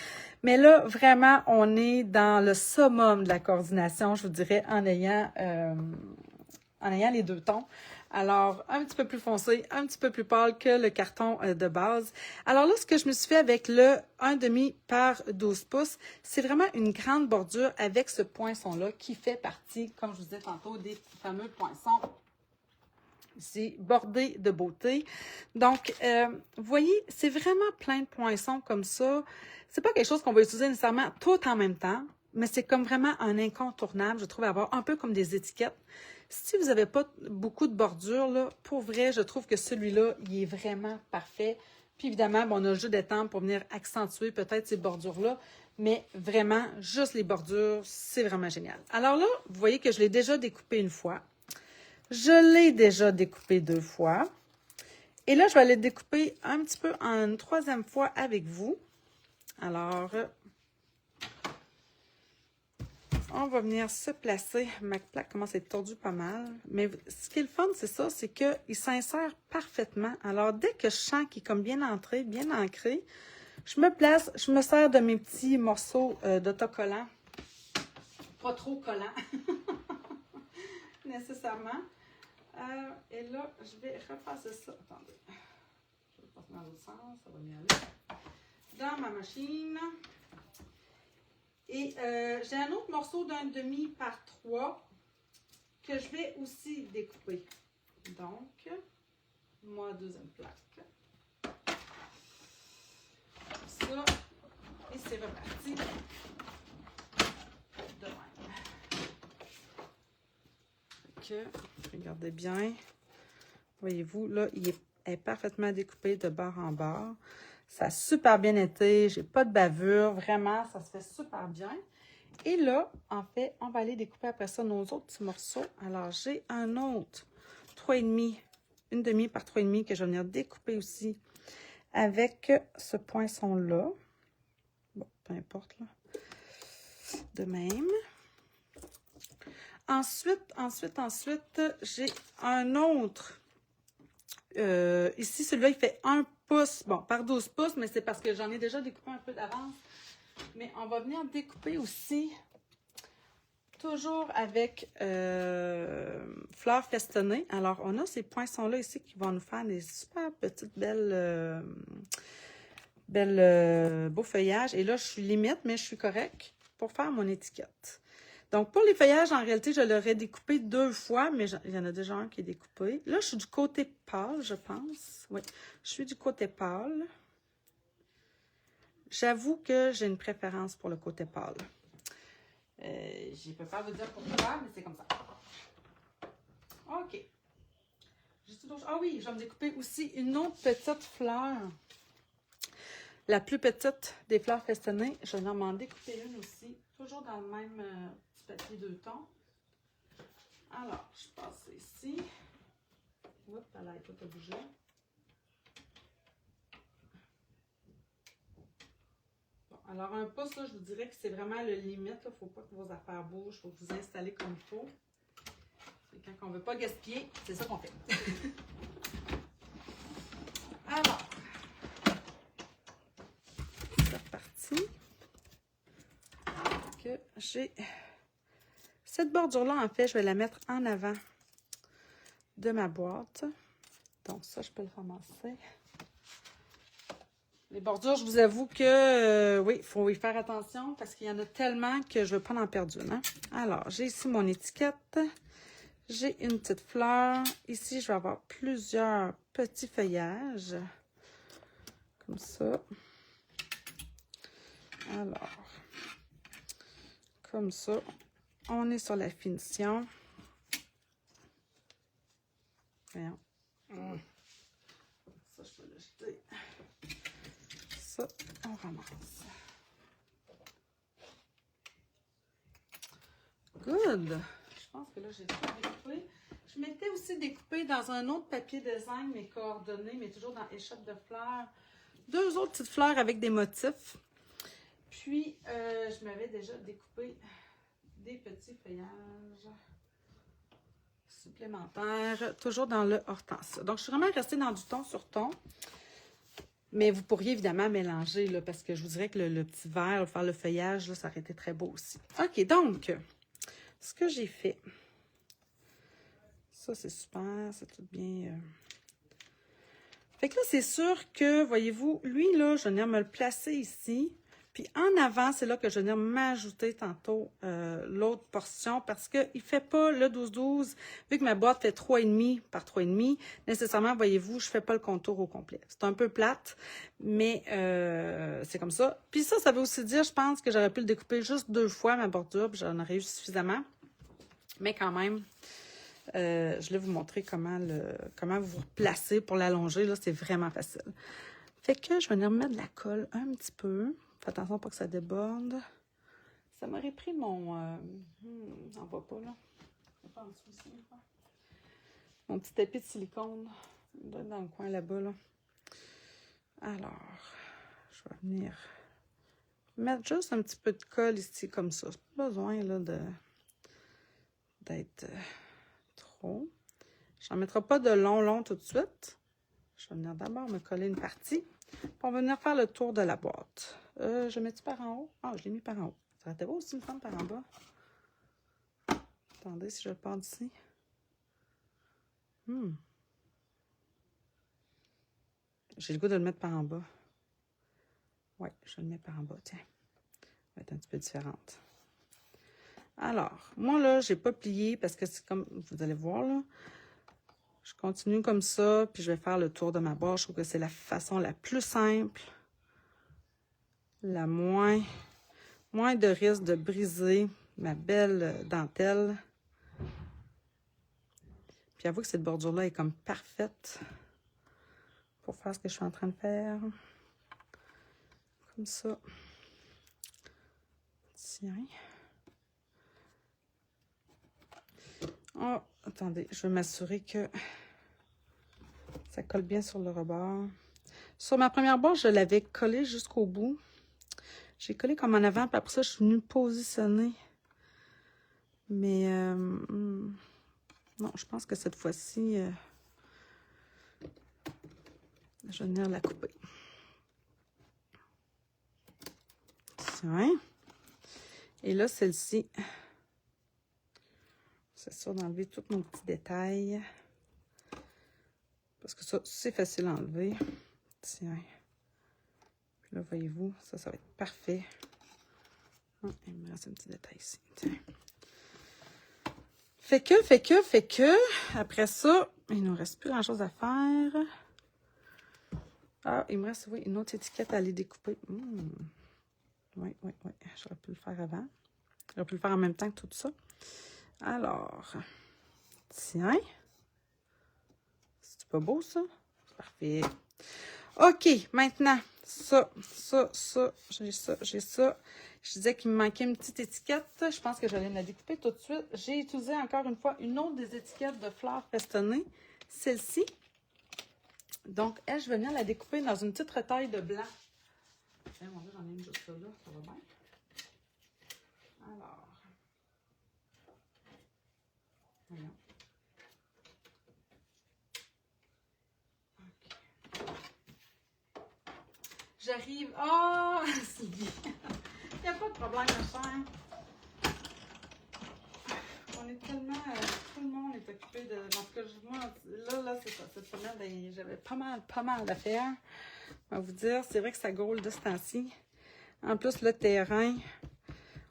Mais là, vraiment, on est dans le summum de la coordination, je vous dirais, en ayant les 2 tons. Alors, un petit peu plus foncé, un petit peu plus pâle que le carton de base. Alors là, ce que je me suis fait avec le 1/2 par 12 pouces, c'est vraiment une grande bordure avec ce poinçon-là qui fait partie, comme je vous disais tantôt, des fameux poinçons. C'est bordé de beauté. Donc, vous voyez, c'est vraiment plein de poinçons comme ça. C'est pas quelque chose qu'on va utiliser nécessairement tout en même temps, mais c'est comme vraiment un incontournable, je trouve, à avoir un peu comme des étiquettes. Si vous n'avez pas beaucoup de bordure, là, pour vrai, je trouve que celui-là, il est vraiment parfait. Puis évidemment, bon, on a le jeu d'étampe pour venir accentuer peut-être ces bordures-là, mais vraiment, juste les bordures, c'est vraiment génial. Alors là, vous voyez que je l'ai déjà découpé une fois. Je l'ai déjà découpé 2 fois. Et là, je vais aller découper un petit peu en une 3e fois avec vous. Alors, on va venir se placer. Ma plaque commence à être tordue pas mal. Mais ce qui est le fun, c'est ça, c'est qu'il s'insère parfaitement. Alors, dès que je sens qu'il est comme bien entré, bien ancré, je me place, je me sers de mes petits morceaux d'autocollant. Pas trop collants, nécessairement. Et là, je vais repasser ça. Attendez. Je vais passer dans l'autre sens, ça va bien aller. Dans ma machine. Et j'ai un autre morceau d'1/2 par 3 que je vais aussi découper. Donc, moi, 2e plaque. Ça, et c'est reparti de même. Regardez bien. Voyez-vous, là, il est parfaitement découpé de bord en bord. Ça a super bien été. J'ai pas de bavure. Vraiment, ça se fait super bien. Et là, en fait, on va aller découper après ça nos autres petits morceaux. Alors, j'ai un autre 3,5, 1/2 par 3,5 que je vais venir découper aussi avec ce poinçon-là. Bon, peu importe, là. De même. Ensuite, j'ai un autre. Ici, celui-là, il fait 1 pouce, bon, par 12 pouces, mais c'est parce que j'en ai déjà découpé un peu d'avance. Mais on va venir découper aussi, toujours avec fleurs festonnées. Alors, on a ces poinçons-là ici qui vont nous faire des super petites, belles beau feuillage. Et là, je suis limite, mais je suis correcte pour faire mon étiquette. Donc, pour les feuillages, en réalité, je l'aurais découpé 2 fois, mais il y en a déjà un qui est découpé. Là, je suis du côté pâle, je pense. Oui, je suis du côté pâle. J'avoue que j'ai une préférence pour le côté pâle. Je ne peux pas vous dire pourquoi, mais c'est comme ça. OK. Ah oui, je vais me découper aussi une autre petite fleur. La plus petite des fleurs festonnées. Je vais m'en découper une aussi. Toujours dans le même petit papier 2 tons. Alors, je passe ici. Oups, elle a tout à bouger. Bon, alors, un pouce, là, je vous dirais que c'est vraiment le limite. Il ne faut pas que vos affaires bougent. Il faut vous installer comme il faut. Et quand on ne veut pas gaspiller, c'est ça qu'on fait. Alors, c'est reparti. Que j'ai cette bordure-là, en fait, je vais la mettre en avant de ma boîte. Donc, ça, je peux le ramasser. Les bordures, je vous avoue que, oui, il faut y faire attention parce qu'il y en a tellement que je ne veux pas en perdre une. Hein? Alors, j'ai ici mon étiquette. J'ai une petite fleur. Ici, je vais avoir plusieurs petits feuillages. Comme ça. Alors, comme ça. On est sur la finition. Voyons. Ça, je peux le jeter. Ça, on ramasse. Good! Je pense que là, j'ai tout découpé. Je m'étais aussi découpé dans un autre papier design mes coordonnées, mais toujours dans échoppe de fleurs. 2 autres petites fleurs avec des motifs. Puis, je m'avais déjà découpé des petits feuillages supplémentaires, toujours dans le hortensia. Donc, je suis vraiment restée dans du ton sur ton. Mais vous pourriez évidemment mélanger, là, parce que je vous dirais que le petit vert, faire le feuillage, là, ça aurait été très beau aussi. OK, donc, ce que j'ai fait, ça, c'est super, c'est tout bien. Fait que là, c'est sûr que, voyez-vous, lui, là, je vais venir me le placer ici. Puis en avant, c'est là que je vais venir m'ajouter tantôt l'autre portion parce qu'il ne fait pas le 12-12. Vu que ma boîte fait 3,5 par 3,5, nécessairement, voyez-vous, je ne fais pas le contour au complet. C'est un peu plate, mais c'est comme ça. Puis ça veut aussi dire, je pense que j'aurais pu le découper juste 2 fois, ma bordure, puis j'en aurais eu suffisamment. Mais quand même, je vais vous montrer comment vous replacer pour l'allonger. Là, c'est vraiment facile. Fait que je vais venir mettre de la colle un petit peu. Faites attention pas que ça déborde. Ça m'aurait pris mon... on voit pas, là. Pas en dessous ici, là. Mon petit tapis de silicone. Il doit être dans le coin là-bas, là. Alors, je vais venir mettre juste un petit peu de colle ici, comme ça. C'est pas besoin, là, d'être trop. Je n'en mettrai pas de long tout de suite. Je vais venir d'abord me coller une partie. Puis on va venir faire le tour de la boîte. Je mets-tu par en haut? Ah, je l'ai mis par en haut. Ça aurait été beau aussi me prendre par en bas. Attendez si je le pars d'ici. J'ai le goût de le mettre par en bas. Oui, je le mets par en bas, tiens. Ça va être un petit peu différente. Alors, moi là, j'ai pas plié parce que c'est comme, vous allez voir là. Je continue comme ça, puis je vais faire le tour de ma boîte. Je trouve que c'est la façon la plus simple. La moins de risque de briser ma belle dentelle. Puis avouez que cette bordure-là est comme parfaite pour faire ce que je suis en train de faire. Comme ça. Tiens. Oh, attendez, je vais m'assurer que ça colle bien sur le rebord. Sur ma première boîte, je l'avais collé jusqu'au bout. J'ai collé comme en avant, puis après ça, je suis venue positionner. Mais, non, je pense que cette fois-ci, je vais venir la couper. Tiens. Et là, celle-ci, c'est sûr d'enlever tous nos petits détails. Parce que ça, c'est facile à enlever. Tiens. Puis là, voyez-vous, ça va être parfait. Ah, il me reste un petit détail ici. Tiens. Fait que, après ça, il nous reste plus grand-chose à faire. Ah, il me reste, oui, une autre étiquette à aller découper. Oui. J'aurais pu le faire avant. J'aurais pu le faire en même temps que tout ça. Alors, tiens. C'est pas beau, ça? Parfait. OK, maintenant, j'ai ça. Je disais qu'il me manquait une petite étiquette. Je pense que j'allais me la découper tout de suite. J'ai utilisé encore une fois une autre des étiquettes de fleurs festonnées. Celle-ci. Donc, elle, je vais venir la découper dans une petite retaille de blanc. Tiens, mon Dieu, j'en ai une juste là. Ça va bien. Alors. Voyons. J'arrive. Ah! Oh, Sylvie! Il n'y a pas de problème, ma chère. On est tellement. Tout le monde est occupé de. Dans ce que moi, là, c'est ça. Cette semaine, ben, j'avais pas mal d'affaires. On va vous dire, c'est vrai que ça gaule de ce temps-ci. En plus, le terrain.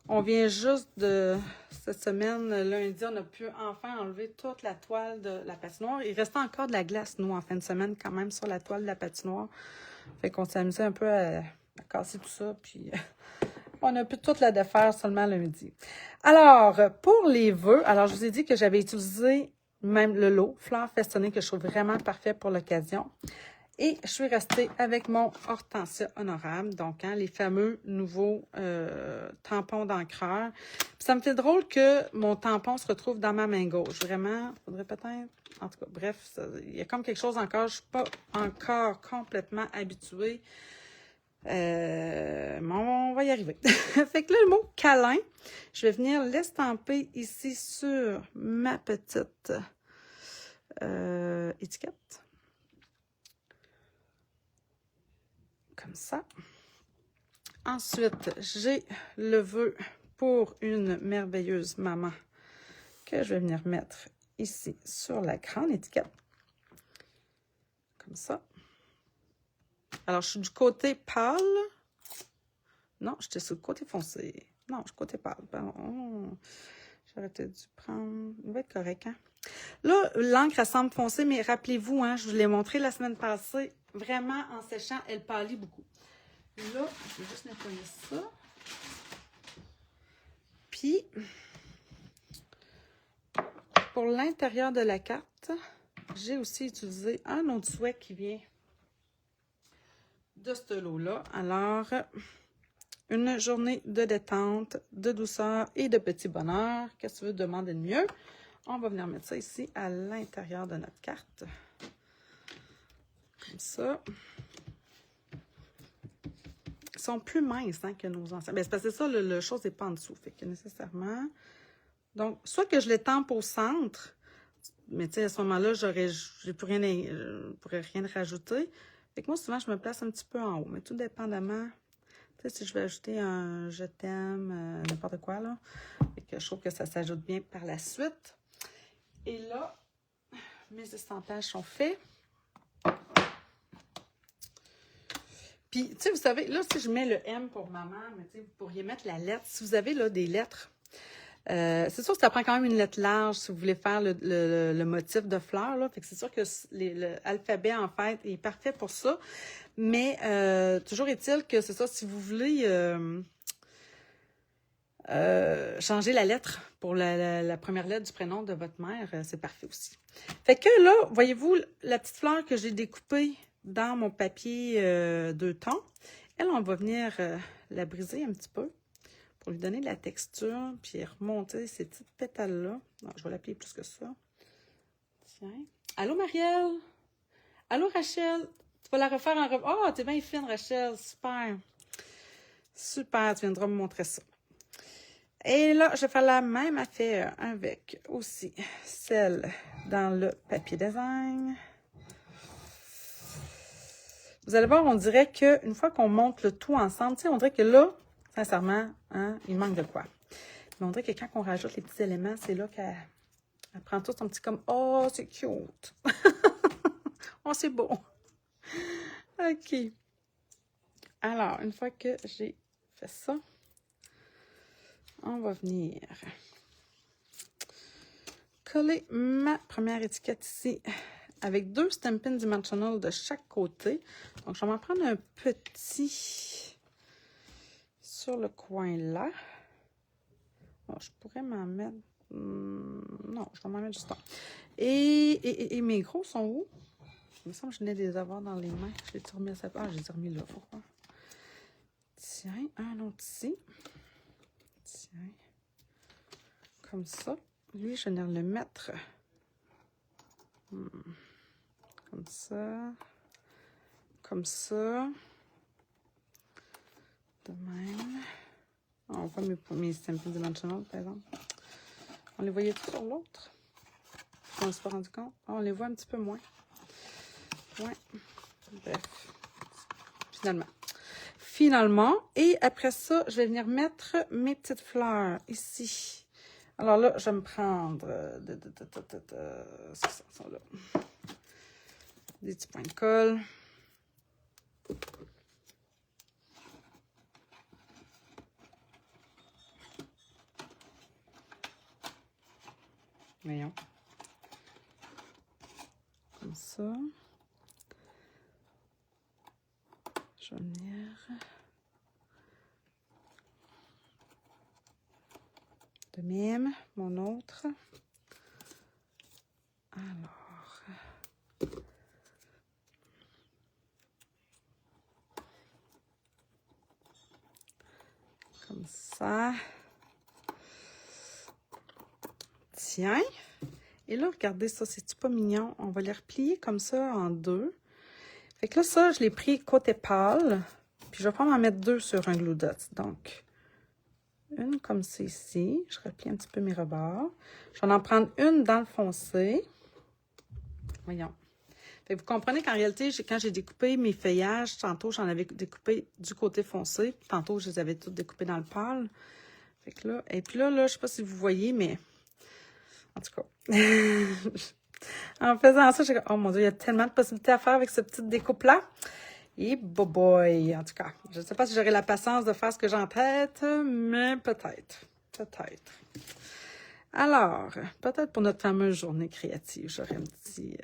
On vient juste de. Cette semaine, lundi, on a pu enfin enlever toute la toile de la patinoire. Il restait encore de la glace, nous, en fin de semaine, quand même, sur la toile de la patinoire. Fait qu'on s'est amusé un peu à casser tout ça, puis on a pu toute la défaire seulement lundi. Alors, pour les vœux, alors je vous ai dit que j'avais utilisé même le lot fleurs festonnées que je trouve vraiment parfait pour l'occasion. Et je suis restée avec mon Hortensia Honorable, donc les fameux nouveaux tampons d'encreur. Ça me fait drôle que mon tampon se retrouve dans ma main gauche. Vraiment, il faudrait peut-être... En tout cas, bref, il y a comme quelque chose encore, je ne suis pas encore complètement habituée. Mais on va y arriver. Fait que là, le mot câlin, je vais venir l'estamper ici sur ma petite étiquette. Comme ça. Ensuite, j'ai le vœu pour une merveilleuse maman que je vais venir mettre ici sur la grande étiquette. Comme ça. Alors, je suis du côté pâle. Non, j'étais sur le côté foncé. Non, je suis côté pâle. Pardon. J'aurais peut-être dû prendre... Il va être correct, hein? Là, l'encre, elle semble foncée, mais rappelez-vous, hein, je vous l'ai montré la semaine passée, vraiment, en séchant, elle pâlit beaucoup. Là, je vais juste nettoyer ça. Puis, pour l'intérieur de la carte, j'ai aussi utilisé un autre souhait qui vient de ce lot-là. Alors, une journée de détente, de douceur et de petit bonheur. Qu'est-ce que tu veux demander de mieux? On va venir mettre ça ici à l'intérieur de notre carte. Comme ça. Ils sont plus minces hein, que nos anciens. Bien, c'est parce que ça, le chose n'est pas en dessous. Fait que nécessairement. Donc, soit que je l'étampe au centre, mais tu sais, à ce moment-là, je pourrais rien rajouter. Fait que moi, souvent, je me place un petit peu en haut. Mais tout dépendamment. Tu sais, si je vais ajouter un je t'aime, n'importe quoi, là. Fait que je trouve que ça s'ajoute bien par la suite. Et là, mes estampages sont faits. Puis, tu sais, vous savez, là, si je mets le M pour maman, mais tu sais, vous pourriez mettre la lettre. Si vous avez, là, des lettres, c'est sûr que ça prend quand même une lettre large si vous voulez faire le motif de fleurs, là. Fait que c'est sûr que l'alphabet, en fait, est parfait pour ça. Mais, toujours est-il que c'est ça, si vous voulez changer la lettre pour la première lettre du prénom de votre mère, c'est parfait aussi. Fait que là, voyez-vous, la petite fleur que j'ai découpée dans mon papier 2 tons, elle, on va venir la briser un petit peu pour lui donner de la texture, puis remonter ces petites pétales-là. Non, je vais l'appeler plus que ça. Tiens. Allô, Marielle? Allô, Rachel? Tu vas la refaire en... Oh, t'es bien fine, Rachel. Super. Super, tu viendras me montrer ça. Et là, je vais faire la même affaire avec aussi celle dans le papier design. Vous allez voir, on dirait qu'une fois qu'on monte le tout ensemble, tu sais, on dirait que là, sincèrement, hein, il manque de quoi. Mais on dirait que quand on rajoute les petits éléments, c'est là qu'elle prend tout son petit comme « Oh, c'est cute! » Oh, c'est beau! OK. Alors, une fois que j'ai fait ça, on va venir coller ma première étiquette ici avec 2 Stampin' Dimensional de chaque côté. Donc, je vais m'en prendre un petit sur le coin là. Bon, je pourrais m'en mettre... non, je vais m'en mettre juste là. Et mes gros sont où? Il me semble que je venais de les avoir dans les mains. Je les ai remis à sa place. Ah, je les ai remis là. Pourquoi? Tiens, un autre ici. Tiens. Comme ça. Lui, je vais le mettre. Comme ça. Comme ça. De même. On voit mes Stampin' Dimensional, par exemple. On les voyait tous sur l'autre? On ne s'est pas rendu compte? On les voit un petit peu moins. Ouais. Bref. Finalement. Et après ça, je vais venir mettre mes petites fleurs ici. Alors là, je vais me prendre ce sont là. Des petits points de colle. Voyons. Comme ça. Je vais venir... De même, mon autre. Alors... Comme ça. Tiens. Et là, regardez ça, c'est-tu pas mignon? On va les replier comme ça en 2. Fait que là, ça, je l'ai pris côté pâle. Puis je vais pas m'en mettre 2 sur un glue dot. Donc, une comme ça ici. Je replie un petit peu mes rebords. Je vais en prendre une dans le foncé. Voyons. Fait que vous comprenez qu'en réalité, quand j'ai découpé mes feuillages, tantôt, j'en avais découpé du côté foncé. Puis tantôt, je les avais toutes découpées dans le pâle. Fait que là, et puis là, je sais pas si vous voyez, mais en tout cas, en faisant ça, j'ai dit, oh mon Dieu, il y a tellement de possibilités à faire avec ce petit découpe-là. Et boy, en tout cas, je ne sais pas si j'aurai la patience de faire ce que j'ai en tête, mais peut-être, peut-être. Alors, peut-être pour notre fameuse journée créative, j'aurai un petit...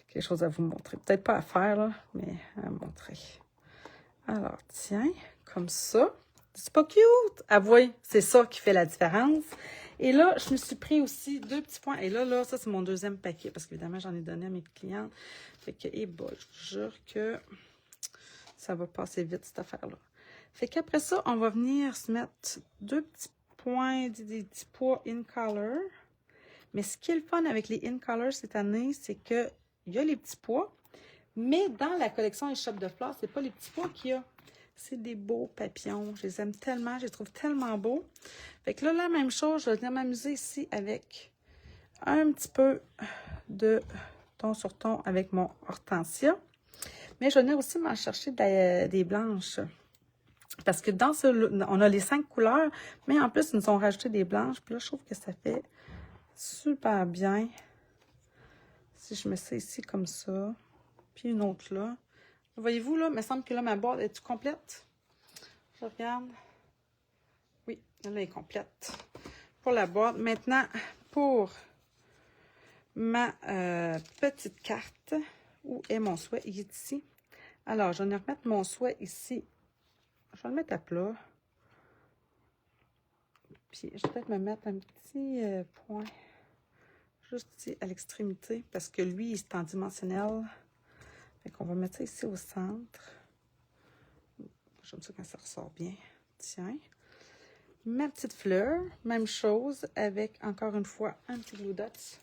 quelque chose à vous montrer. Peut-être pas à faire, là, mais à montrer. Alors, tiens, comme ça. C'est pas cute? Avouez, c'est ça qui fait la différence. Et là, je me suis pris aussi 2 petits points. Et là, ça, c'est mon 2e paquet. Parce qu'évidemment, j'en ai donné à mes clientes. Fait que, je vous jure que ça va passer vite, cette affaire-là. Fait qu'après ça, on va venir se mettre 2 petits points, des petits pois in color. Mais ce qui est le fun avec les in color cette année, c'est que il y a les petits pois. Mais dans la collection Échoppe de fleurs, c'est pas les petits pois qu'il y a. C'est des beaux papillons. Je les aime tellement. Je les trouve tellement beaux. Fait que là, la même chose, je vais venir m'amuser ici avec un petit peu de ton sur ton avec mon hortensia. Mais je vais venir aussi m'en chercher des blanches. Parce que dans ce on a les 5 couleurs, mais en plus, ils nous ont rajouté des blanches. Puis là, je trouve que ça fait super bien. Si je mets ça ici comme ça. Puis une autre là. Voyez-vous, là, il me semble que là, ma boîte est complète. Je regarde. Oui, elle est complète. Pour la boîte. Maintenant, pour ma petite carte, où est mon souhait? Il est ici. Alors, je vais remettre mon souhait ici. Je vais le mettre à plat. Puis, je vais peut-être me mettre un petit point juste ici à l'extrémité, parce que lui, il est en dimensionnel. Fait qu'on va mettre ça ici au centre. J'aime ça quand ça ressort bien. Tiens. Ma petite fleur, même chose avec, encore une fois, un petit glue dot.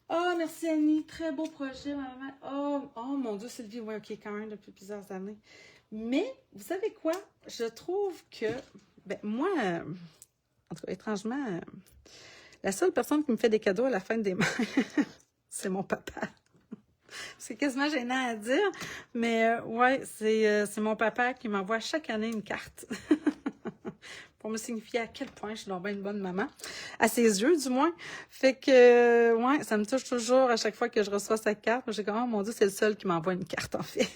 Oh, merci Annie. Très beau projet, maman. Oh mon Dieu, Sylvie, oui, ok, quand même, depuis plusieurs années. Mais, vous savez quoi? Je trouve que, ben, moi, en tout cas, étrangement, la seule personne qui me fait des cadeaux à la fin des mois, c'est mon papa. C'est quasiment gênant à dire, mais ouais, c'est mon papa qui m'envoie chaque année une carte. Pour me signifier à quel point je suis donc bien une bonne maman. À ses yeux, du moins. Fait que, ouais, ça me touche toujours à chaque fois que je reçois sa carte. J'ai comme, oh mon Dieu, c'est le seul qui m'envoie une carte, en fait.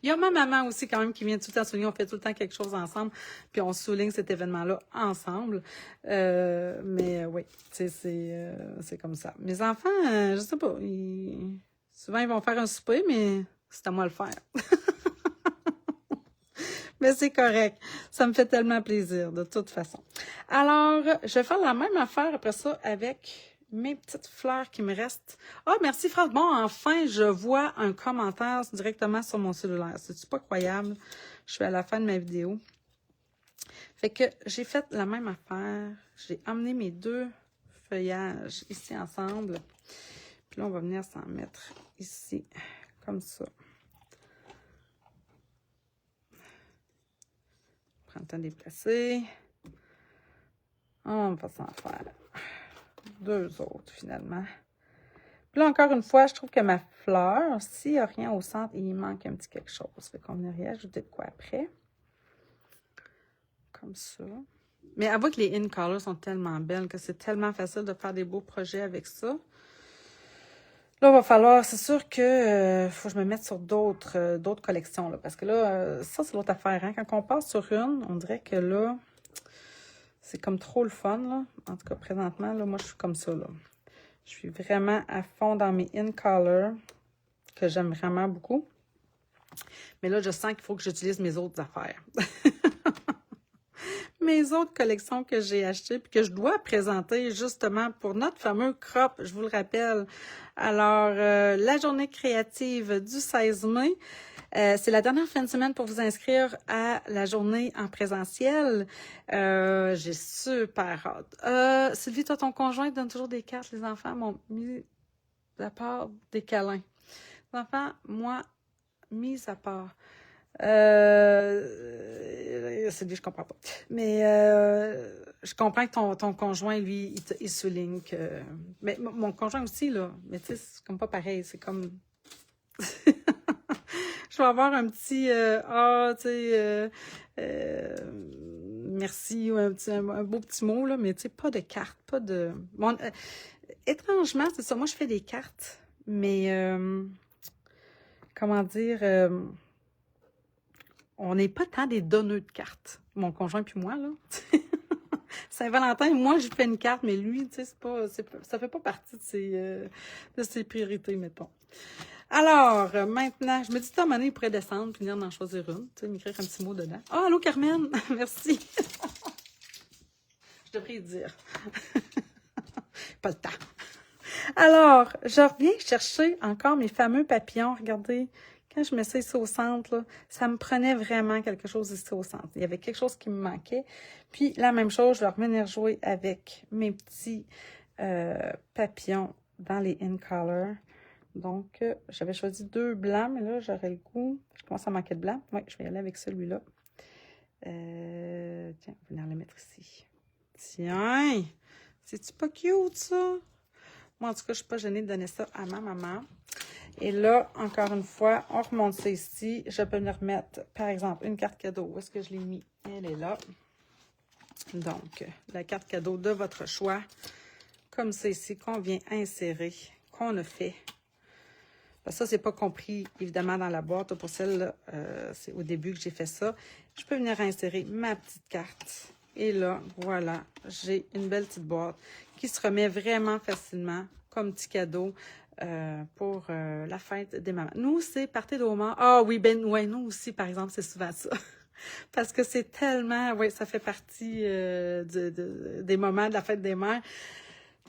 Il y a ma maman aussi quand même qui vient tout le temps souligner, on fait tout le temps quelque chose ensemble, puis on souligne cet événement-là ensemble. Mais oui, c'est comme ça. Mes enfants, je sais pas, souvent ils vont faire un souper, mais c'est à moi de le faire. Mais c'est correct. Ça me fait tellement plaisir, de toute façon. Alors, je vais faire la même affaire après ça avec mes petites fleurs qui me restent. Ah, merci, Fred. Bon, enfin, je vois un commentaire directement sur mon cellulaire. C'est-tu pas croyable? Je suis à la fin de ma vidéo. Fait que j'ai fait la même affaire. J'ai amené mes deux feuillages ici ensemble. Puis là, on va venir s'en mettre ici, comme ça. Prends le temps de les placer. On va s'en faire deux autres, finalement. Puis là, encore une fois, je trouve que ma fleur, s'il n'y a rien au centre, il manque un petit quelque chose. Fait qu'on va y ajouter de quoi après. Comme ça. Mais avoue que les In Color sont tellement belles que c'est tellement facile de faire des beaux projets avec ça. Là, il va falloir, c'est sûr que faut que je me mette sur d'autres collections, là, parce que là, ça, c'est l'autre affaire. Hein? Quand on passe sur une, on dirait que là, c'est comme trop le fun, là. En tout cas, présentement, là, moi, je suis comme ça, là. Je suis vraiment à fond dans mes In Color, que j'aime vraiment beaucoup. Mais là, je sens qu'il faut que j'utilise mes autres affaires. Mes autres collections que j'ai achetées puis que je dois présenter justement pour notre fameux crop, je vous le rappelle. Alors, la journée créative du 16 mai, c'est la dernière fin de semaine pour vous inscrire à la journée en présentiel. J'ai super hâte. Sylvie, toi, ton conjoint donne toujours des cartes. Les enfants m'ont mis à part des câlins. Les enfants, moi, mis à part. Sylvie, je comprends pas. Mais je comprends que ton conjoint, lui, il souligne que... Mais mon conjoint aussi, là. Mais tu sais, c'est comme pas pareil. C'est comme... Je vais avoir un petit... tu sais... merci, ou un beau petit mot, là. Mais tu sais, pas de carte, pas de... Bon, étrangement, c'est ça. Moi, je fais des cartes. Mais... comment dire... on n'est pas tant des donneux de cartes, mon conjoint puis moi, là. Saint-Valentin, moi, je fais une carte, mais lui, tu sais, ça fait pas partie de ses priorités, mettons. Alors, maintenant, je me dis, à un moment donné, il pourrait descendre, puis venir d'en choisir une, tu sais, m'écrire un petit mot dedans. Ah, allô, Carmen! Merci! Je devrais y dire. Pas le temps. Alors, je reviens chercher encore mes fameux papillons. Regardez, quand je mets ça ici au centre, là, ça me prenait vraiment quelque chose ici au centre. Il y avait quelque chose qui me manquait. Puis, la même chose, je vais revenir jouer avec mes petits papillons dans les In Color. Donc, j'avais choisi 2 blancs, mais là, j'aurais le goût. Je commence à manquer de blanc. Oui, je vais y aller avec celui-là. Tiens, on va venir le mettre ici. Tiens! C'est-tu pas cute, ça? Moi, en tout cas, je ne suis pas gênée de donner ça à ma maman. Et là, encore une fois, on remonte ça ici. Je peux venir mettre, par exemple, une carte cadeau. Où est-ce que je l'ai mis? Elle est là. Donc, la carte cadeau de votre choix. Comme ça ici, qu'on vient insérer, qu'on a fait. Ça, c'est pas compris, évidemment, dans la boîte. Pour celle-là, c'est au début que j'ai fait ça. Je peux venir insérer ma petite carte. Et là, voilà, j'ai une belle petite boîte qui se remet vraiment facilement comme petit cadeau pour la fête des mamans. Nous, c'est Party de Homard. Ah oui, ben ouais, nous aussi, par exemple, c'est souvent ça. Parce que c'est tellement, oui, ça fait partie des moments de la fête des mères.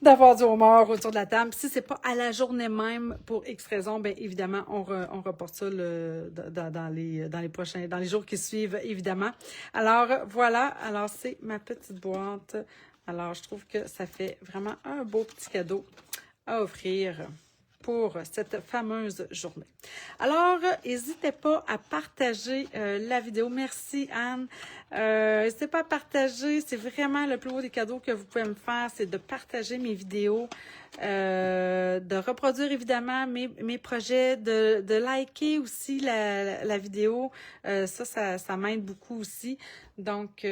D'avoir du homard autour de la table. Si c'est pas à la journée même pour X raison, bien évidemment, on reporte ça dans les jours qui suivent, évidemment. Alors, voilà. Alors, c'est ma petite boîte. Alors, je trouve que ça fait vraiment un beau petit cadeau à offrir pour cette fameuse journée. Alors, n'hésitez pas à partager la vidéo. Merci, Anne. N'hésitez pas à partager. C'est vraiment le plus beau des cadeaux que vous pouvez me faire, c'est de partager mes vidéos. de reproduire évidemment mes projets, de liker aussi la vidéo. Ça m'aide beaucoup aussi. Donc,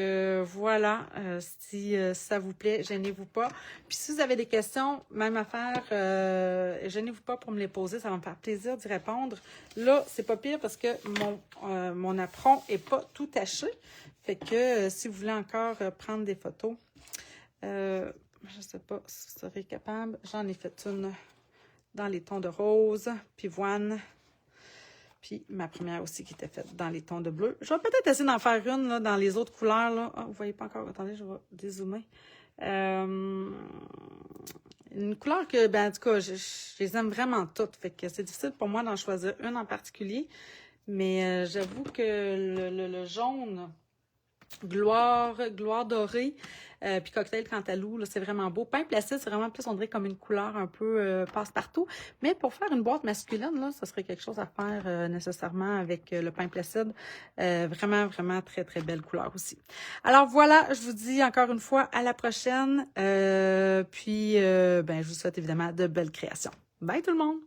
voilà, si ça vous plaît, gênez-vous pas. Puis si vous avez des questions, même affaire, gênez-vous pas pour me les poser, ça va me faire plaisir d'y répondre. Là, c'est pas pire parce que mon apron est pas tout taché. Fait que si vous voulez encore prendre des photos, je sais pas si vous serez capable. J'en ai fait une dans les tons de rose, pivoine. Puis ma première aussi qui était faite dans les tons de bleu. Je vais peut-être essayer d'en faire une là, dans les autres couleurs. Là. Ah, vous voyez pas encore. Attendez, je vais dézoomer. Une couleur que, ben, en tout cas, je les aime vraiment toutes. Fait que c'est difficile pour moi d'en choisir une en particulier. Mais j'avoue que le jaune, gloire dorée, puis cocktail Cantalou, c'est vraiment beau. Pain placide, c'est vraiment plus, on dirait, comme une couleur un peu passe-partout. Mais pour faire une boîte masculine, là, ça serait quelque chose à faire nécessairement avec le pain placide. Vraiment, vraiment très, très belle couleur aussi. Alors voilà, je vous dis encore une fois à la prochaine. Je vous souhaite évidemment de belles créations. Bye tout le monde!